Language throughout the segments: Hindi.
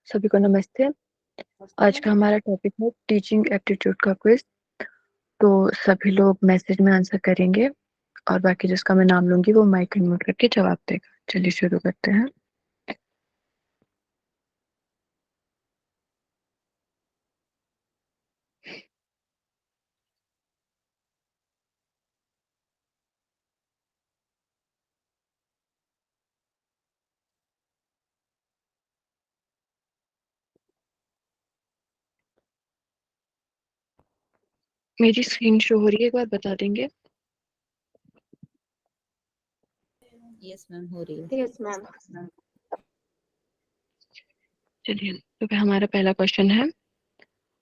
सभी को नमस्ते। आज का हमारा टॉपिक है टीचिंग एप्टीट्यूड का क्विज। तो सभी लोग मैसेज में आंसर करेंगे और बाकी जिसका मैं नाम लूंगी वो माइक अनम्यूट करके जवाब देगा। चलिए शुरू करते हैं। मेरी स्क्रीन शो हो रही है, एक बार बता देंगे। यस मैम, हो रही है। Yes ma'am. चलिए, तो हमारा पहला क्वेश्चन है,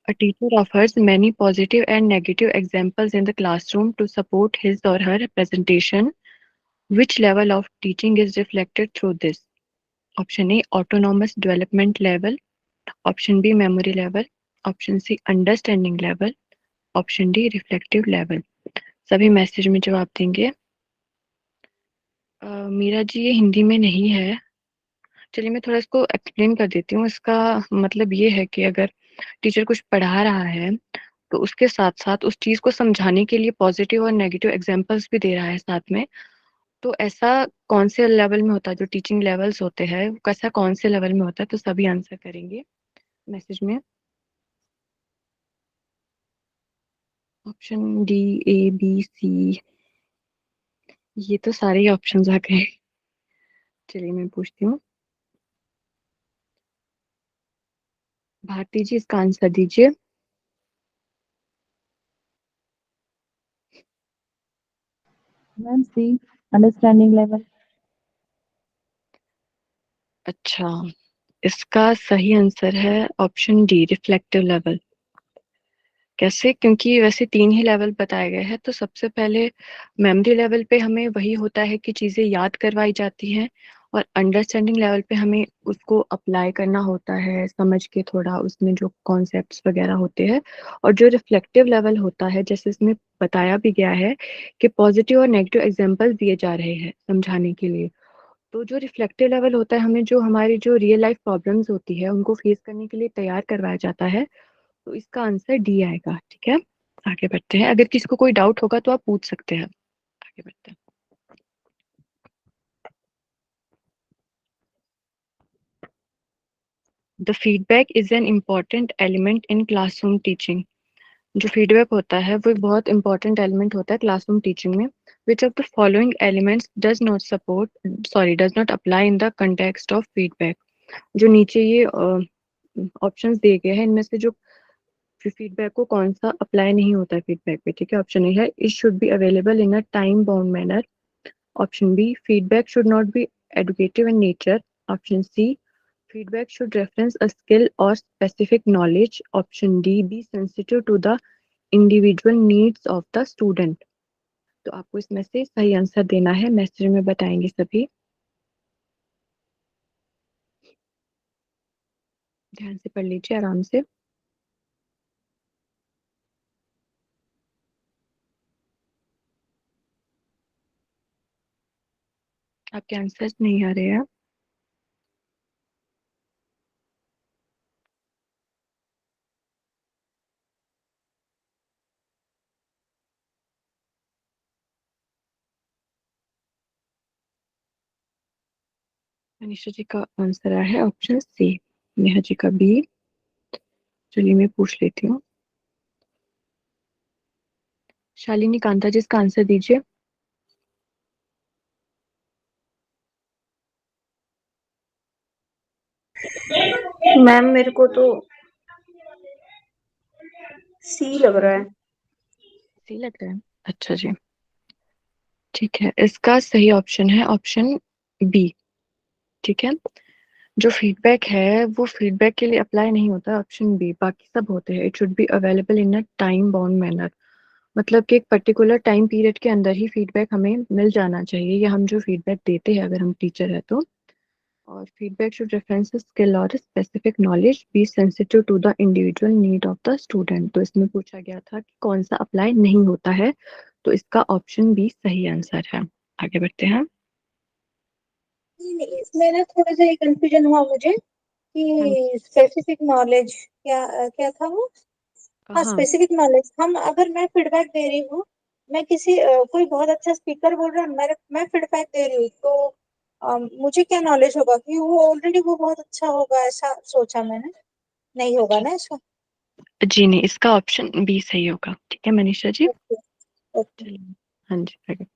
A teacher offers many positive and negative examples in the classroom to support his or her presentation. Which level of teaching is reflected through this? Option A, autonomous development level. Option B, memory level. Option C, understanding level. Option D, reflective level. सभी मैसेज में जवाब देंगे। मीरा जी, ये हिंदी में नहीं है। चलिए मैं थोड़ा इसको एक्सप्लेन कर देती हूँ। इसका मतलब ये है कि अगर टीचर कुछ पढ़ा रहा है तो उसके साथ साथ उस चीज को समझाने के लिए पॉजिटिव और नेगेटिव एग्जांपल्स भी दे रहा है साथ में। तो ऐसा कौन से लेवल में होता है, जो टीचिंग लेवल्स होते हैं कैसा कौन से लेवल में होता है, तो सभी आंसर करेंगे मैसेज में। ऑप्शन डी, ए, बी, सी, ये तो सारे ही ऑप्शंस आ गए। चलिए मैं पूछती हूँ। भारती जी, इसका आंसर दीजिए। मैम सी, अंडरस्टैंडिंग लेवल। अच्छा, इसका सही आंसर है ऑप्शन डी, रिफ्लेक्टिव लेवल। कैसे? क्योंकि वैसे तीन ही लेवल बताए गए हैं। तो सबसे पहले मेमोरी लेवल पे हमें वही होता है कि चीजें याद करवाई जाती हैं, और अंडरस्टैंडिंग लेवल पे हमें उसको अप्लाई करना होता है, समझ के थोड़ा उसमें जो कॉन्सेप्ट्स वगैरह होते हैं। और जो रिफ्लेक्टिव लेवल होता है, जैसे इसमें बताया भी गया है कि पॉजिटिव और नेगेटिव एग्जाम्पल दिए जा रहे हैं समझाने के लिए। तो जो रिफ्लेक्टिव लेवल होता है, हमें जो हमारी जो रियल लाइफ प्रॉब्लम्स होती है उनको फेस करने के लिए तैयार करवाया जाता है। तो इसका आंसर डी आएगा। ठीक है, आगे बढ़ते हैं। अगर किसी को कोई डाउट होगा तो आप पूछ सकते हैं। आगे बढ़ते हैं। The feedback is an important element in classroom teaching. जो फीडबैक होता है वो एक बहुत इंपॉर्टेंट एलिमेंट होता है क्लासरूम टीचिंग में। विच of the following elements does not apply in the context of feedback. जो नीचे ये ऑप्शंस दिए गए हैं, इनमें से जो फीडबैक को कौन सा अप्लाई नहीं होता है फीडबैक पे। ठीक है, ऑप्शन ए है, it should be available in a time bound manner. Option B, feedback should not be educative in nature. Option C, feedback should reference a skill or specific knowledge. Option D, be sensitive to the individual needs of the student. तो आपको इसमें से सही आंसर देना है, मैसेज में बताएंगे सभी। ध्यान से पढ़ लीजिए, आराम से। आपके आंसर्स नहीं आ रहे हैं। अनिशा जी का आंसर आया है ऑप्शन सी, नेहा जी का बी। चलिए मैं पूछ लेती हूँ। शालिनी कांता जी, इसका आंसर दीजिए। मैम मेरे को तो सी लग रहा है। सी लग रहा है? अच्छा जी, ठीक है। इसका सही ऑप्शन है ऑप्शन बी। ठीक है, जो फीडबैक है वो फीडबैक के लिए अप्लाई नहीं होता, ऑप्शन बी। बाकी सब होते हैं। It should be available in a time bound manner. मतलब कि एक पर्टिकुलर टाइम पीरियड के अंदर ही फीडबैक हमें मिल जाना चाहिए, या हम जो फीडबैक देते हैं अगर हम टीचर है तो। और फीडबैक शुड रेफरेंस स्किल और specific knowledge, be sensitive to the individual need of the student. तो इसमें पूछा गया था कि कौन सा अप्लाई नहीं होता है, तो इसका ऑप्शन बी सही आंसर है। आगे बढ़ते हैं। नहीं, इसमें ना थोड़ा सा कंफ्यूजन हुआ मुझे। कि स्पेसिफिक नॉलेज क्या क्या था वो? हाँ, हाँ स्पेसिफिक नॉलेज। हम अगर मैं फीडबैक दे रही हूँ, मैं किसी कोई बहुत अच्छा स्पीकर बोल रहा है, मैं फीडबैक दे रही हूँ, तो मुझे क्या नॉलेज होगा कि वो ऑलरेडी वो बहुत अच्छा होगा, ऐसा सोचा मैंने। नहीं होगा ना ऐसा? जी नहीं, इसका ऑप्शन बी सही होगा। ठीक है मनीषा जी। Okay okay. चलिए, हाँ जी आगे।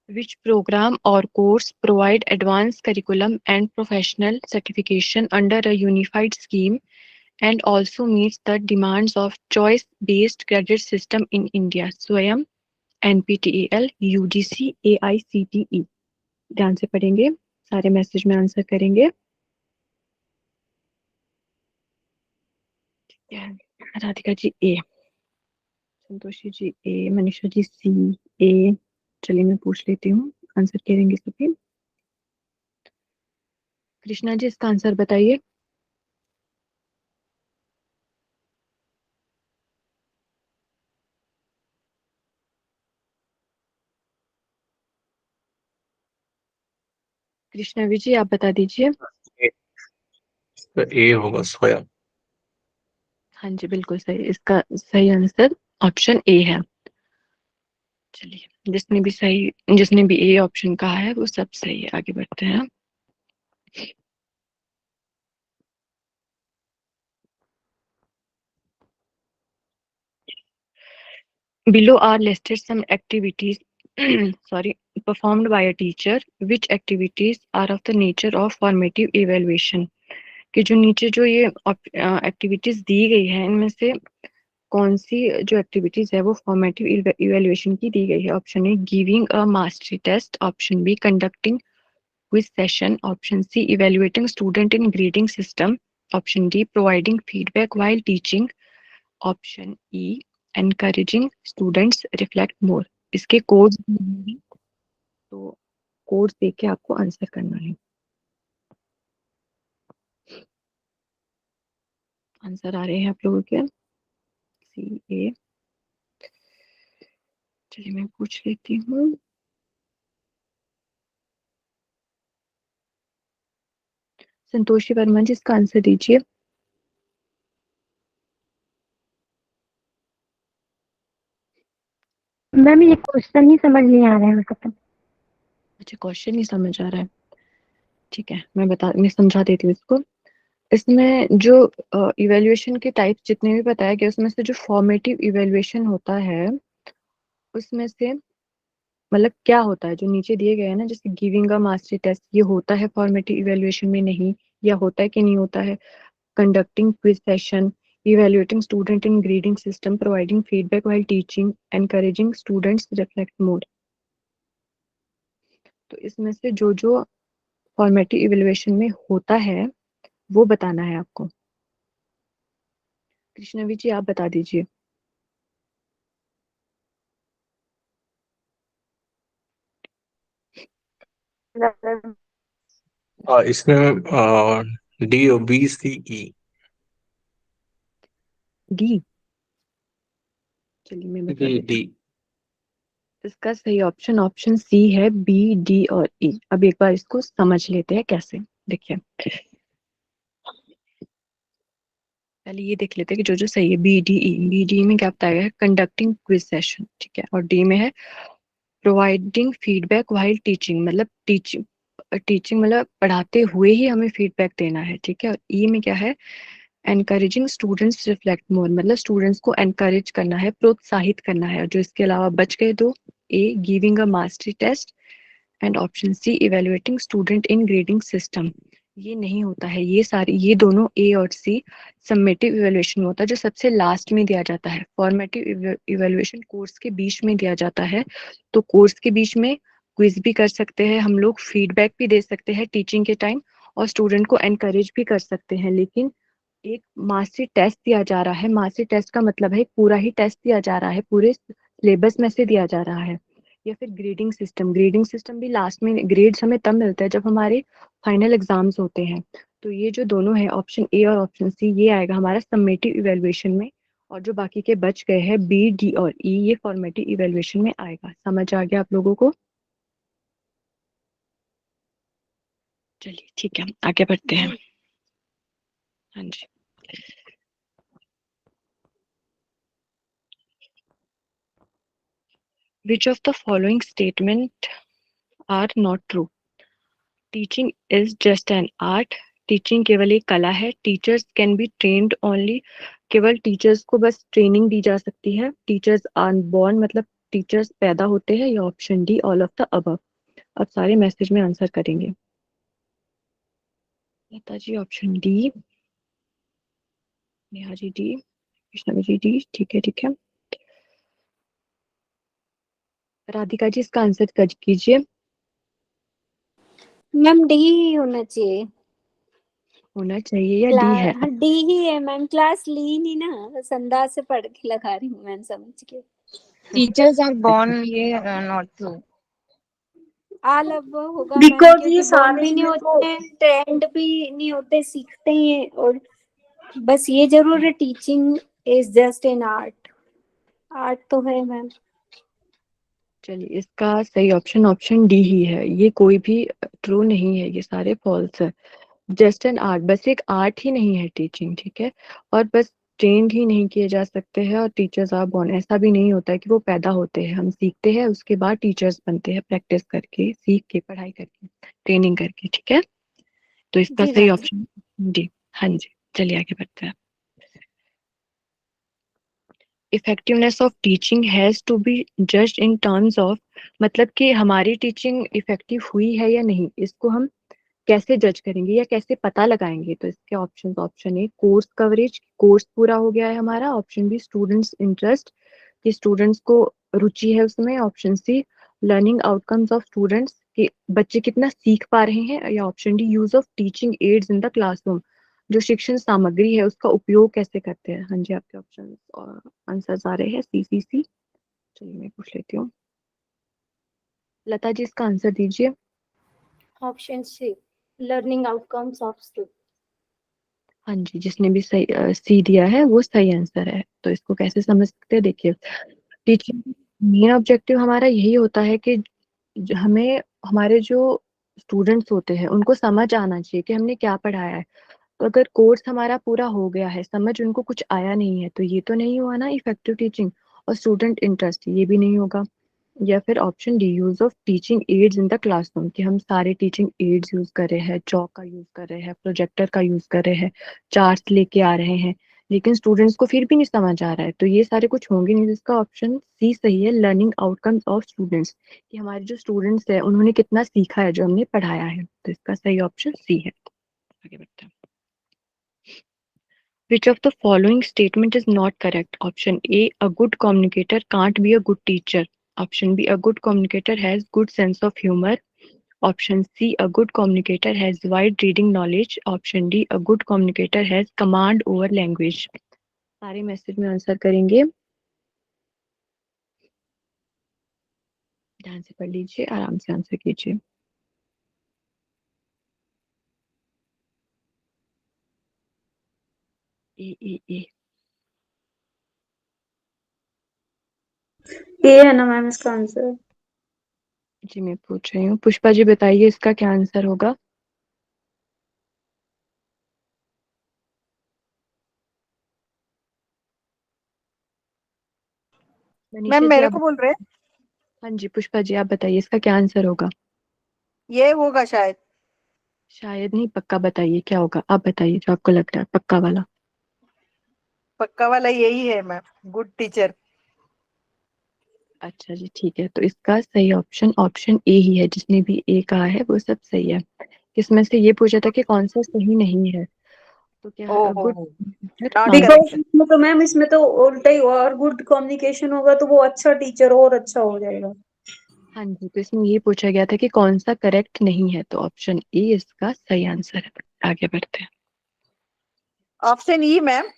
Which program or course provide advanced curriculum and professional certification under a unified scheme and also meets the demands of choice-based credit system in India? स्वयं, NPTEL, UGC, AICTE। ध्यान से पढ़ेंगे, सारे मैसेज में आंसर करेंगे। राधिका जी ए, संतोषी जी ए, मनीषा जी सी, ए। चलिए मैं पूछ लेती हूँ, आंसर करेंगे सभी। कृष्णा जी इसका आंसर बताइए। कृष्णा जी आप बता दीजिए। तो ए होगा स्वयं। हाँ जी बिल्कुल सही, इसका सही आंसर ऑप्शन ए है। चलिए, जिसने भी ए ऑप्शन कहा है वो सब सही है। आगे बढ़ते हैं। Below are listed some activities sorry, performed by a teacher. Which activities are of the nature of formative evaluation? कि जो नीचे जो ये एक्टिविटीज दी गई है, इनमें से कौन सी जो एक्टिविटीज है वो फॉर्मेटिव इवेल्युएशन की दी गई है? Option A giving a mastery test, option B conducting quiz session, option C evaluating student in grading system, option D providing feedback while teaching, option E encouraging students reflect more. इसके कोड्स तो कोड्स देख के आपको आंसर करना है। आंसर आ रहे हैं आप लोगों के? सी ए। चलिए मैं पूछ लेती हूँ। संतोषी वर्मा जी इसका आंसर दीजिए। मैम ये क्वेश्चन ही समझ नहीं आ रहा है मेरे को तो। अच्छा, क्वेश्चन नहीं समझ आ रहा है। ठीक है, मैं समझा देती हूँ इसको। इसमें जो इवेल्युएशन के टाइप जितने भी बताया गया, उसमें से जो फॉर्मेटिव इवेल्युएशन होता है, उसमें से मतलब क्या होता है जो नीचे दिए गए हैं ना, जैसे गिविंग अ मास्टरी टेस्ट, ये होता है फॉर्मेटिव इवेल्युएशन में? नहीं। या होता है कि नहीं होता है? Conducting quiz session, evaluating student in grading system, providing feedback while teaching, encouraging students reflect more। तो इसमें से जो जो फॉर्मेटिव इवेल्युएशन में होता है वो बताना है आपको। कृष्णवी जी आप बता दीजिए। इसमें डी और बी सी ई। डी। चलिए मैं बता डी देती डी। हूँ। इसका सही ऑप्शन ऑप्शन सी है, बी डी और ई। अब एक बार इसको समझ लेते हैं कैसे। देखिए, पहले ये देख लेते हैं कि जो जो सही है। B D E, B D में क्या बताया गया है? कंडक्टिंग क्विज सेशन, ठीक है। और डी में है प्रोवाइडिंग फीडबैक व्हाइल टीचिंग, मतलब टीचिंग टीचिंग मतलब पढ़ाते हुए ही हमें फीडबैक देना है, ठीक है। और ई में क्या है? एनकरेजिंग स्टूडेंट्स रिफ्लेक्ट मोर, मतलब स्टूडेंट्स को एनकरेज करना है, प्रोत्साहित करना है। और जो इसके अलावा बच गए दो, A giving a mastery test and option C evaluating student in grading system. ये नहीं होता है। ये दोनों ए और सी समेटिव इवेलुएशन होता है, जो सबसे लास्ट में दिया जाता है। फॉर्मेटिव इवेलुएशन कोर्स के बीच में दिया जाता है। तो कोर्स के बीच में क्विज भी कर सकते हैं हम लोग, फीडबैक भी दे सकते हैं टीचिंग के टाइम, और स्टूडेंट को एनकरेज भी कर सकते हैं। लेकिन एक मार्कशीट टेस्ट दिया जा रहा है। मार्कशीट टेस्ट का मतलब है पूरा ही टेस्ट दिया जा रहा है, पूरे सिलेबस में से दिया जा रहा है। या फिर ग्रेडिंग सिस्टम भी लास्ट में, ग्रेड्स हमें तब मिलता है जब हमारे फाइनल एग्जाम्स होते हैं। तो ये जो दोनों है, ऑप्शन ए और ऑप्शन सी, ये आएगा हमारा समेटिव इवेल्युएशन में। और जो बाकी के बच गए हैं बी डी और ई, ये फॉर्मेटिव इवेल्युएशन में आएगा। समझ आ गया आप लोगों को? चलिए ठीक है, आगे बढ़ते हैं। हाँ जी। Which of the following statement are not true? Teaching is just an art. Teaching केवल एक कला है. Teachers can be trained only. केवल टीचर्स को बस ट्रेनिंग दी जा सकती है. टीचर्स आर बॉर्न मतलब टीचर्स पैदा होते हैं. या option D all of the above. अब सारे मैसेज में आंसर करेंगे. Lata ji option D, Neha ji D, Krishna ji D. ठीक है ठीक है. राधिका जी इसका आंसर कर कीजिए. मैम डी ही होना चाहिए. होना चाहिए या डी है? हाँ डी ही है मैम. क्लास ली नहीं ना, बस अंदाज से पढ़ के लगा रही हूँ मैम, समझ के. टीचर्स आर बोर्न, ये नॉट ट्रू. आल अब होगा मैम, बिकॉज क्योंकि ये बॉर्न सारे भी नहीं मेरे को होते, ट्रेंड भी नहीं होते, सीखते ही हैं. और बस ये जरूर है, teaching is just an art. Art तो है मैम. चलिए इसका सही ऑप्शन ऑप्शन डी ही है. ये कोई भी ट्रू नहीं है, ये सारे फॉल्स है. जस्ट एन आर्ट, बस एक आर्ट ही नहीं है टीचिंग. ठीक है. और बस ट्रेंड ही नहीं किए जा सकते हैं. और टीचर्स आर बोर्न, ऐसा भी नहीं होता है कि वो पैदा होते हैं. हम सीखते हैं, उसके बाद टीचर्स बनते हैं, प्रैक्टिस करके, सीख के, पढ़ाई करके, ट्रेनिंग करके. ठीक है. तो इसका जी सही मैम. Option D. हाँ जी. चलिए आगे बढ़ते हैं. Effectiveness of teaching has to be judged in terms of, मतलब कि हमारी टीचिंग इफेक्टिव हुई है या नहीं, इसको हम कैसे जज करेंगे या कैसे पता लगाएंगे. तो इसके option, option A course coverage, course पूरा हो गया है हमारा. ऑप्शन बी स्टूडेंट्स इंटरेस्ट, कि स्टूडेंट्स को रुचि है उसमें. Option C learning outcomes of students, कि बच्चे कितना सीख पा रहे हैं. या option D use of teaching aids in the classroom, जो शिक्षण सामग्री है उसका उपयोग कैसे करते हैं. हाँ जी, आपके ऑप्शन और आंसर्स आ रहे हैं सी सी सी. चलिए मैं पूछ लेती हूँ. लता जी इसका आंसर दीजिए. Option C learning outcomes of student. हाँ जी, जिसने भी सही सी दिया है वो सही आंसर है. तो इसको कैसे समझ सकते हैं, देखिए. टीचिंग मेन ऑब्जेक्टिव हमारा यही होता है कि हमें हमारे जो स्टूडेंट्स होते हैं उनको समझ आना चाहिए कि हमने क्या पढ़ाया है. तो अगर कोर्स हमारा पूरा हो गया है, समझ उनको कुछ आया नहीं है, तो ये तो नहीं हुआ ना इफेक्टिव टीचिंग. और स्टूडेंट इंटरेस्ट, ये भी नहीं होगा. या फिर option D use of teaching aids in the classroom, कि हम सारे टीचिंग एड्स यूज कर रहे हैं, चौक का यूज कर रहे हैं, प्रोजेक्टर का यूज कर रहे हैं, चार्ट्स लेके आ रहे हैं, लेकिन स्टूडेंट्स को फिर भी नहीं समझ आ रहा है. तो ये सारे कुछ होंगे नहीं. जिसका ऑप्शन सी सही है, लर्निंग आउटकम्स ऑफ स्टूडेंट्स, कि हमारे जो स्टूडेंट्स है उन्होंने कितना सीखा है जो हमने पढ़ाया है. तो इसका सही ऑप्शन सी है. आगे बढ़ते हैं. Which of the following statement is not correct? Option A, a good communicator can't be a good teacher. Option B, a good communicator has good sense of humor. Option C, a good communicator has wide reading knowledge. Option D, a good communicator has command over language. सारे मैसेज में आंसर करेंगे. ध्यान से पढ़ लीजिए, आराम से आंसर कीजिए. ए. ये है ना मैम इसका आंसर. जी मैं पूछ रही हूँ. पुष्पा जी बताइए इसका क्या आंसर होगा. मैम मनीषा जी मेरे आप. को बोल रहे हैं. हाँ जी पुष्पा जी आप बताइए इसका क्या आंसर होगा. ये होगा शायद. शायद नहीं, पक्का बताइए क्या होगा. आप बताइए जो आपको लग रहा है पक्का वाला. पक्का वाला यही है मैम, गुड टीचर. अच्छा जी ठीक है. तो इसका सही ऑप्शन ऑप्शन ए ही है. जिसने भी ए कहा है वो सब सही है. इसमें से ये पूछा था कि कौन सा सही नहीं है. तो क्या है ओहो, गुड. नॉट हाँ बिकॉज करेक्ट. इसमें तो मैम, इसमें तो उल्टा ही हुआ. और गुड कम्युनिकेशन होगा तो वो अच्छा टीचर और अच्छा हो जाएगा. हाँ जी. तो इसमें ये पूछा गया था कि कौन सा करेक्ट नहीं है. तो ऑप्शन ए इसका सही आंसर है. आगे बढ़ते हैं. Option E ma'am.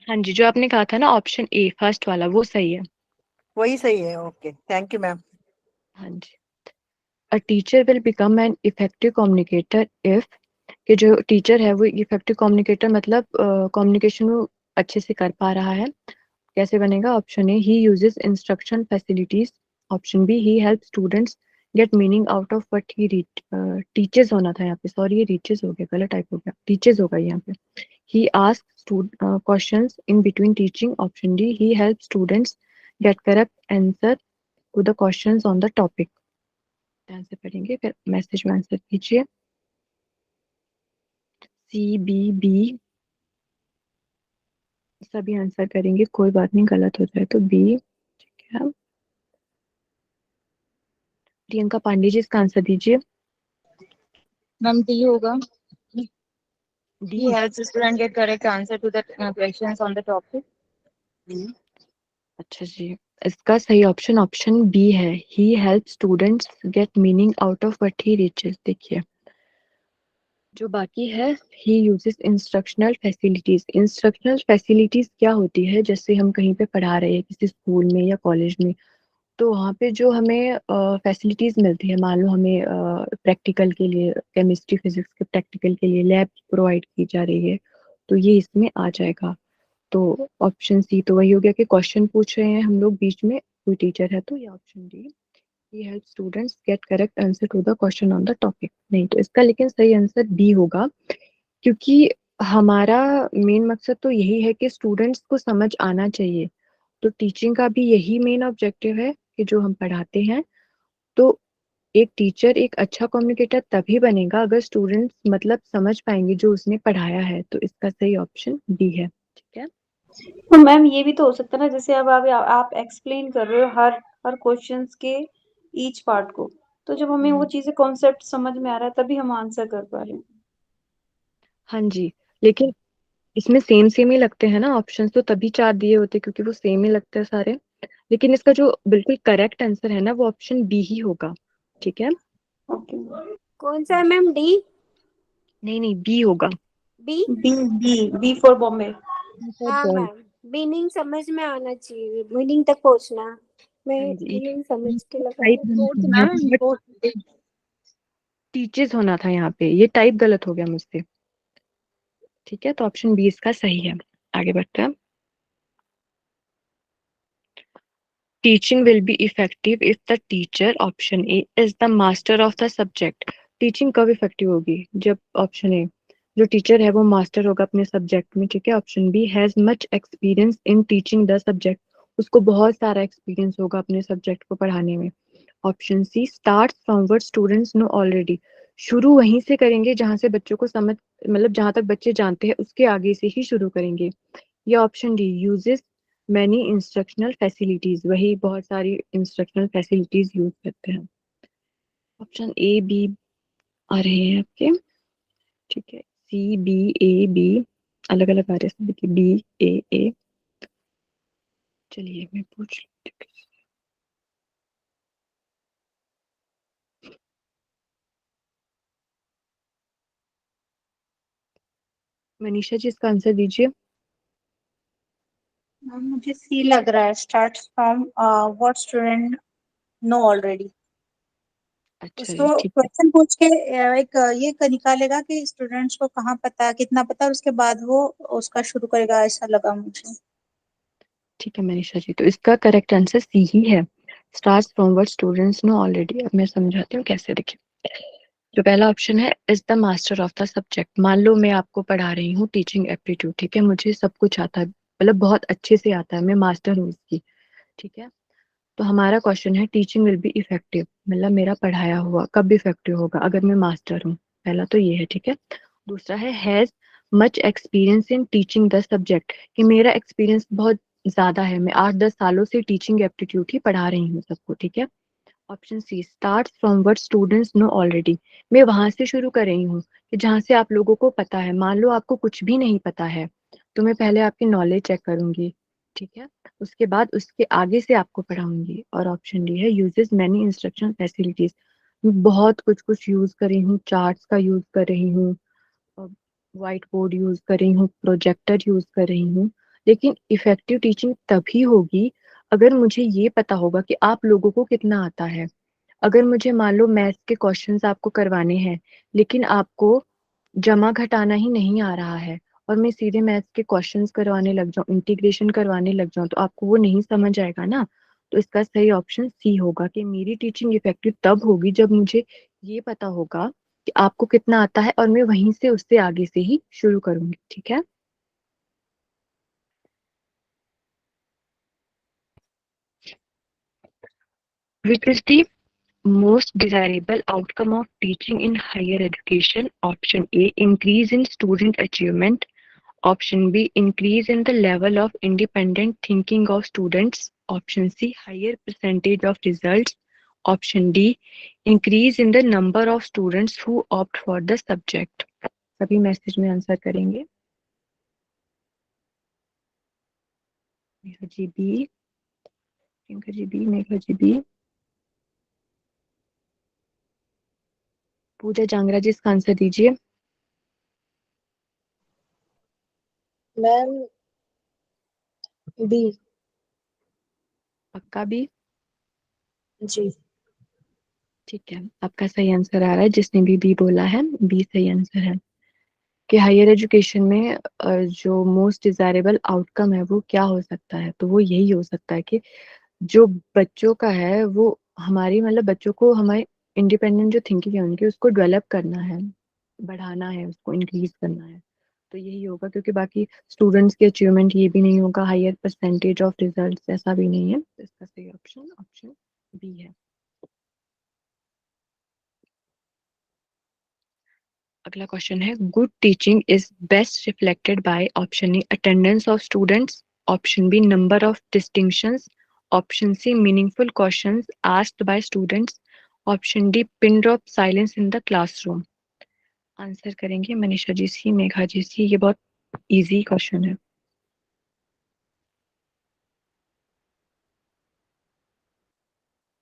हाँ जी, जो आपने कहा था ना ऑप्शन ए फर्स्ट वाला वो सही है. वही सही है. Okay, thank you ma'am. हाँ जी. A teacher will become an effective communicator if, कि जो टीचर है वो इफेक्टिव कम्युनिकेटर मतलब कम्युनिकेशन वो अच्छे से कर पा रहा है. कैसे बनेगा. Option A he uses instruction facilities. Option B he help students get meaning out of what he teaches होना था यहाँ पे, सॉरी ये रीचेस हो गया, गलत टाइप हो गया, टीचेस होगा यहाँ पे। He ask questions in between teaching, option D. He help students get correct answer to the questions on the topic. ध्यान से पढ़ेंगे फिर मैसेज में आंसर कीजिए। सी बी बी सभी आंसर करेंगे, कोई बात नहीं, गलत हो जाए तो बी। ठीक है, प्रियंका पांडे जी इसका आंसर दीजिए। मैम डी होगा। D, He helps the student get correct answer to the questions on the topic. अच्छा जी, इसका सही ऑप्शन ऑप्शन बी है। He help students get meaning out of what he reaches. देखिए जो बाकी है, he uses instructional facilities. Instructional facilities क्या होती है, जैसे हम कहीं पे पढ़ा रहे हैं किसी स्कूल में या कॉलेज में, तो वहाँ पे जो हमें फैसिलिटीज मिलती है, मान लो हमें प्रैक्टिकल के लिए, केमिस्ट्री फिजिक्स के प्रैक्टिकल के लिए लैब प्रोवाइड की जा रही है, तो ये इसमें आ जाएगा। तो ऑप्शन सी तो वही हो गया कि क्वेश्चन पूछ रहे हैं हम लोग बीच में, कोई टीचर है, तो ये option D. He help students get correct answer to the question on the topic. नहीं, तो इसका लेकिन सही आंसर बी होगा, क्योंकि हमारा मेन मकसद तो यही है कि स्टूडेंट्स को समझ आना चाहिए। तो टीचिंग का भी यही मेन ऑब्जेक्टिव है कि जो हम पढ़ाते हैं, तो एक टीचर एक अच्छा कम्युनिकेटर तभी बनेगा अगर स्टूडेंट्स मतलब समझ पाएंगे जो उसने पढ़ाया है। तो इसका सही ऑप्शन बी है। ठीक है, तो मैम ये भी तो हो सकता है ना, जैसे अब आप एक्सप्लेन कर रहे हो हर हर क्वेश्चंस के ईच पार्ट को, तो जब हमें वो चीजें कॉन्सेप्ट समझ में आ रहा है तभी हम आंसर कर पा रहे हैं। हाँ जी, लेकिन इसमें सेम सेम ही लगते हैं ना ऑप्शंस, तो तभी 4 दिए होते क्योंकि वो सेम ही लगते हैं सारे। लेकिन इसका जो बिल्कुल करेक्ट आंसर है ना, वो ऑप्शन बी ही होगा। ठीक है, ओके, कौन सा है मैम? डी? नहीं नहीं, बी होगा। B? B B B for Bombay. हाँ मैम, मीनिंग समझ में आना चाहिए, मीनिंग तक पहुंचना। मैं हाँ जी, मीनिंग समझ के लगा टाइप रही गलत Fourth हो ना, गया, fourth. टीचर्स होना था यहाँ पे, ये टाइप गलत हो गया मुझसे। ठीक है, तो ऑप्शन बी इसका सही है। आगे बढ़ते हैं। Teaching will be effective if the teacher, option A, is the master of the subject. Teaching कब इफेक्टिव होगी, जब ऑप्शन ए जो टीचर है वो मास्टर होगा अपने सब्जेक्ट में। ठीक है, option B has much experience in teaching the subject, उसको बहुत सारा एक्सपीरियंस होगा अपने सब्जेक्ट को पढ़ाने में। Option C start from what students know already, शुरू वहीं से करेंगे जहां से बच्चों को समझ, मतलब जहां तक बच्चे जानते हैं उसके आगे से ही शुरू करेंगे। या option D uses many instructional facilities, वही बहुत सारी इंस्ट्रक्शनल फैसिलिटीज यूज करते हैं। ऑप्शन ए बी आ रहे हैं आपके। ठीक है, सी बी ए बी अलग अलग आ रहे हैं, देखिए बी ए। चलिए मैं पूछ लेती हूँ। मनीषा जी इसका आंसर दीजिए। मुझे सी लग रहा है, start from what student know already. अच्छा उसको जी, ठीक है। क्वेश्चन पूछ के एक ये निकालेगा कि स्टूडेंट्स को कहाँ पता, कितना पता, और उसके बाद वो उसका शुरू करेगा, ऐसा लगा मुझे। ठीक है मनीषा जी, तो इसका करेक्ट आंसर सी ही है, start from what students know already. अब मैं समझाती हूँ कैसे। देखिए जो पहला ऑप्शन है, is the master of the subject. मान लो मैं आपको पढ़ा रही हूँ टीचिंग एप्टीट्यूड, ठीक है, मुझे सब कुछ आता है, मतलब बहुत अच्छे से आता है, मैं मास्टर हूँ इसकी। ठीक है, तो हमारा क्वेश्चन है टीचिंग विल बी इफेक्टिव, मतलब मेरा पढ़ाया हुआ कब इफेक्टिव होगा, अगर मैं मास्टर हूँ। पहला तो ये है। ठीक है, दूसरा है has much experience in teaching the subject, कि मेरा एक्सपीरियंस बहुत ज्यादा है, मैं 8-10 सालों से टीचिंग एप्टीट्यूड ही पढ़ा रही हूँ सबको। ठीक है, option C start from what students know already, मैं वहां से शुरू कर रही हूँ कि जहां से आप लोगों को पता है। मान लो आपको कुछ भी नहीं पता है, तो मैं पहले आपकी नॉलेज चेक करूंगी। ठीक है, उसके बाद उसके आगे से आपको पढ़ाऊंगी। और ऑप्शन डी है यूजेस मैनी इंस्ट्रक्शन फैसिलिटीज, मैं बहुत कुछ कुछ यूज कर रही हूँ, चार्ट्स का यूज कर रही हूँ, व्हाइट बोर्ड यूज कर रही हूँ, प्रोजेक्टर यूज कर रही हूँ। लेकिन इफेक्टिव टीचिंग तभी होगी अगर मुझे ये पता होगा कि आप लोगों को कितना आता है। अगर मुझे मान लो मैथ्स के क्वेश्चंस आपको करवाने हैं, लेकिन आपको जमा घटाना ही नहीं आ रहा है, और मैं सीधे मैथ्स के क्वेश्चंस करवाने लग जाऊं, इंटीग्रेशन करवाने लग जाऊं, तो आपको वो नहीं समझ आएगा ना। तो इसका सही ऑप्शन सी होगा कि मेरी टीचिंग इफेक्टिव तब होगी जब मुझे ये पता होगा कि आपको कितना आता है और मैं वहीं से उससे आगे से ही शुरू करूंगी। ठीक है। Which is the most desirable outcome of teaching in higher education? Option A, increase in student achievement. Option B, increase in the level of independent thinking of students. Option C, higher percentage of results. Option D, increase in the number of students who opt for the subject. सभी मैसेज में आंसर करेंगे। Megha ji B, Priyanka ji B, Megha ji B, Pooja Jangra ji इसका आंसर दीजिए। Ma'am B. पक्का बी? जी। ठीक है, आपका सही आंसर आ रहा है। जिसने भी बी बोला है, बी सही आंसर है कि हायर एजुकेशन में जो मोस्ट डिजायरेबल आउटकम है वो क्या हो सकता है। तो वो यही हो सकता है कि जो बच्चों का है वो हमारी मतलब बच्चों को हमारे इंडिपेंडेंट जो थिंकिंग है उनकी उसको डेवलप करना है, बढ़ाना है, उसको इंक्रीज करना है। तो यही होगा, क्योंकि बाकी स्टूडेंट्स की अचीवमेंट ये भी नहीं होगा, हायर परसेंटेज ऑफ रिजल्ट ऐसा भी नहीं है। तो इसका सही ऑप्शन ऑप्शन बी है। अगला क्वेश्चन है, good teaching is best reflected by option A attendance of students, option B number of distinctions, option C meaningful questions asked by students, option D pin drop silence in the classroom. Answer करेंगे मनीषा जी सी, मेघा जी सी। ये बहुत इजी क्वेश्चन है।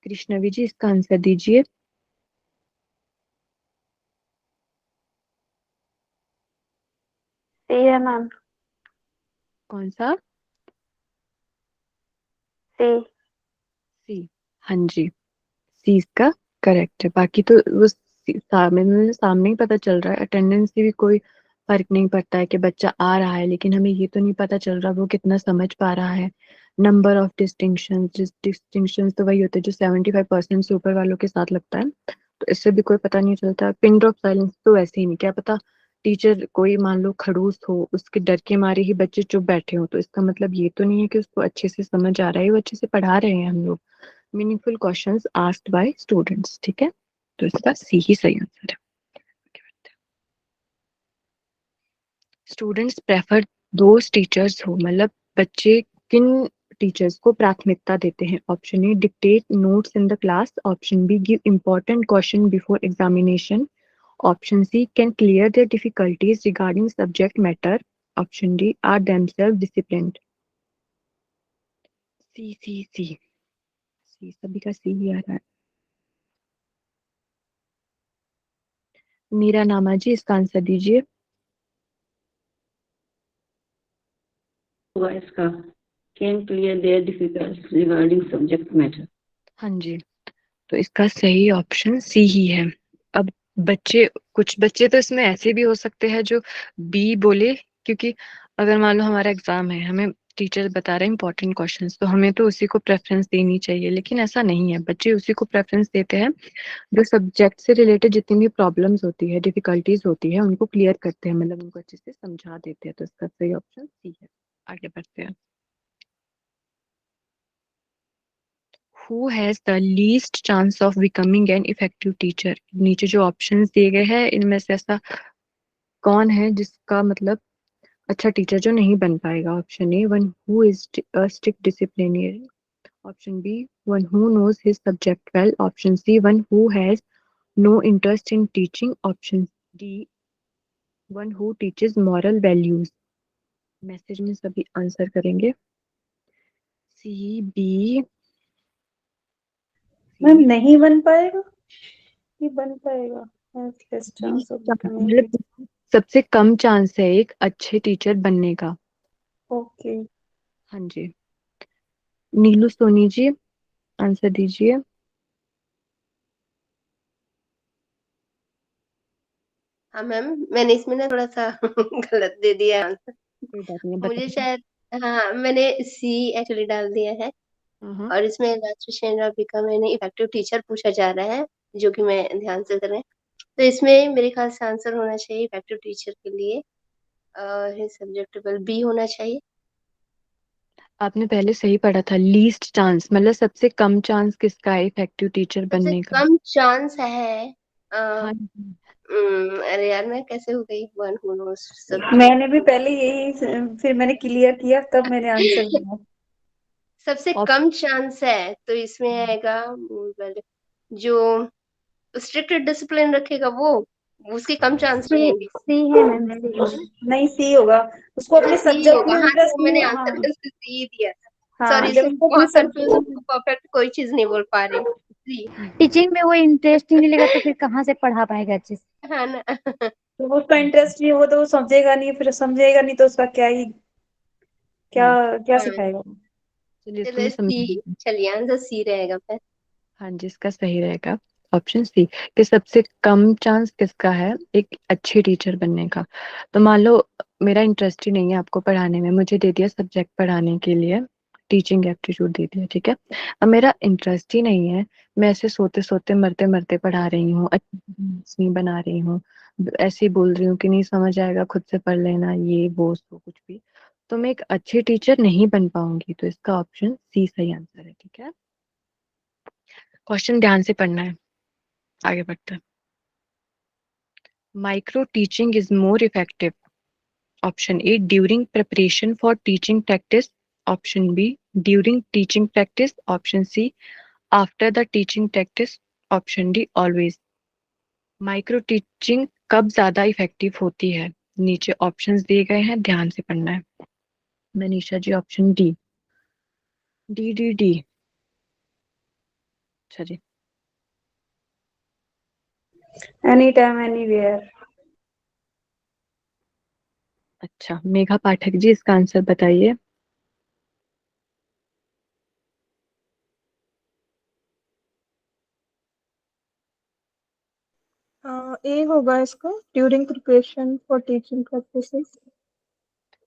कृष्णवी जी इसका आंसर दीजिए। सी है मैम। कौन सा? सी। सी। हाँ जी, सी इसका करेक्ट है। बाकी तो वो सामने ही पता चल रहा है, अटेंडेंस से भी कोई फर्क नहीं पड़ता है कि बच्चा आ रहा है, लेकिन हमें ये तो नहीं पता चल रहा वो कितना समझ पा रहा है। नंबर ऑफ डिस्टिंक्शन तो वही होते हैं जो 75% से ऊपर वालों के साथ लगता है, तो इससे भी कोई पता नहीं चलता। पिन ड्रॉप साइलेंस तो वैसे ही नहीं, क्या पता टीचर कोई मान लो खड़ूस हो, उसके डर के मारे ही बच्चे चुप बैठे हो, तो इसका मतलब ये तो नहीं है कि उसको अच्छे से समझ आ रहा है, वो अच्छे से पढ़ा रहे हैं हम लोग। Meaningful questions asked by students. ठीक है, तो इसका सी ही सही आंसर है। स्टूडेंट्स प्रेफर दोज टीचर्स हो, मतलब बच्चे किन टीचर्स को प्राथमिकता देते हैं। Option A dictate notes in the class, option B give important question before examination, option C can clear their difficulties regarding subject matter, option D are themselves disciplined. C C C C, सभी का सी ही आ रहा है। मीरा नामा जी इसका आंसर दीजिए। हुआ इसका can clear their difficult regarding subject matter. हाँ जी, तो इसका सही ऑप्शन सी ही है। अब बच्चे, कुछ बच्चे तो इसमें ऐसे भी हो सकते हैं जो बी बोले, क्योंकि अगर मान लो हमारा एग्जाम है, हमें टीचर बता रहे हैं इंपॉर्टेंट क्वेश्चंस, तो हमें तो उसी को प्रेफरेंस देनी चाहिए, लेकिन ऐसा नहीं है। बच्चे उसी को प्रेफरेंस देते हैं जो सब्जेक्ट से रिलेटेड जितनी भी प्रॉब्लम्स होती है, डिफिकल्टीज होती है, उनको क्लियर करते हैं, मतलब उनको अच्छे से समझा देते हैं। तो इसका सही ऑप्शन सी है। आगे बढ़ते हैं। Who has the least chance of becoming an effective teacher? नीचे जो ऑप्शंस दिए गए हैं इनमें से ऐसा कौन है जिसका मतलब अच्छा टीचर जो नहीं बन पाएगा। Option A one who is strict disciplinarian, option B one who knows his subject well, option C one who has no interest in teaching, option D one who teaches moral values. Message में सभी आंसर करेंगे। सी बी मैम सी नहीं बन पाएगा, ये बन पाएगा। Less chance of becoming मतलब सबसे कम चांस है एक अच्छे टीचर बनने का। ओके। हाँ जी, नीलू सोनी जी आंसर दीजिए। हाँ मैम, मैंने इसमें ना थोड़ा सा गलत दे दिया आंसर। कोई बात नहीं, मुझे बताइए। शायद, हाँ मैंने सी एक्चुअली डाल दिया है। और इसमें लास्ट क्वेश्चन का मैंने इफेक्टिव टीचर पूछा जा रहा है, जो कि मैं ध्यान से करें। तो इसमें मेरे ख्याल से आंसर होना चाहिए इफेक्टिव टीचर के लिए सब्जेक्ट बी होना चाहिए। आपने पहले सही पढ़ा था, लीस्ट चांस मतलब सबसे कम चांस किसका है इफेक्टिव टीचर सबसे बनने का। कम चांस है हाँ अरे यार मैं कैसे हो गई वन हु नोस सब। मैंने भी पहले यही फिर मैंने क्लियर किया तब मैंने आंसर दिया। सबसे कम चांस है तो इसमें आएगा जो स्ट्रिक्ट डिसिप्लिन रखेगा वो, उसके कम चांस सी रहेंगे। सी है मैम, सी। नहीं, सी होगा। उसको अपने सी सब्जेक्ट होगा। में हाँ तो इंटरेस्ट मैंने नहीं। हाँ आंसर में उसको सी दिया था। हाँ, सॉरी जब इसमें उसको अपने बहुत कंफ्यूज हूँ, सब्जेक्ट। परफेक्ट कोई चीज नहीं बोल पा रही सी। टीचिंग में वो इंटरेस्ट ही नहीं लेगा तो फिर कहाँ से पढ़ा पाएगा अच्छे से। हाँ ना। तो वो उसका इंटरेस्ट नहीं होगा तो वो समझेगा नहीं, फिर समझेगा नहीं तो उसका क्या ही क्या क्या हाँ सिखाएगा। चलिए इसको चलो मैं समझ। सी, चलिए आंसर सी रहेगा फिर। हाँ जी, इसका सही रहेगा ऑप्शन सी, कि सबसे कम चांस किसका है एक अच्छे टीचर बनने का। तो मान लो मेरा इंटरेस्ट ही नहीं है आपको पढ़ाने में, मुझे दे दिया सब्जेक्ट पढ़ाने के लिए, टीचिंग एप्टीट्यूड दे दिया, ठीक है। अब मेरा इंटरेस्ट ही नहीं है, मैं ऐसे सोते सोते मरते मरते पढ़ा रही हूँ, अच्छी नहीं बना रही हूँ, ऐसे ही बोल रही हूँ कि नहीं समझ आएगा खुद से पढ़ लेना, ये वो सो कुछ भी, तो मैं एक अच्छी टीचर नहीं बन पाऊंगी। तो इसका ऑप्शन सी सही आंसर है, ठीक है। क्वेश्चन ध्यान से पढ़ना है, आगे बढ़ते हैं। Micro teaching is more effective, option A during preparation for teaching practice, option B during teaching practice, option C after the teaching practice, option D always. Micro teaching कब ज्यादा इफेक्टिव होती है, नीचे ऑप्शंस दिए गए हैं, ध्यान से पढ़ना है। Manisha ji option D, D D D. अच्छा जी, एनी टाइम एनीवेयर। अच्छा मेघा पाठक जी इसका आंसर बताइए। ए होगा इसका, during preparation for teaching practices.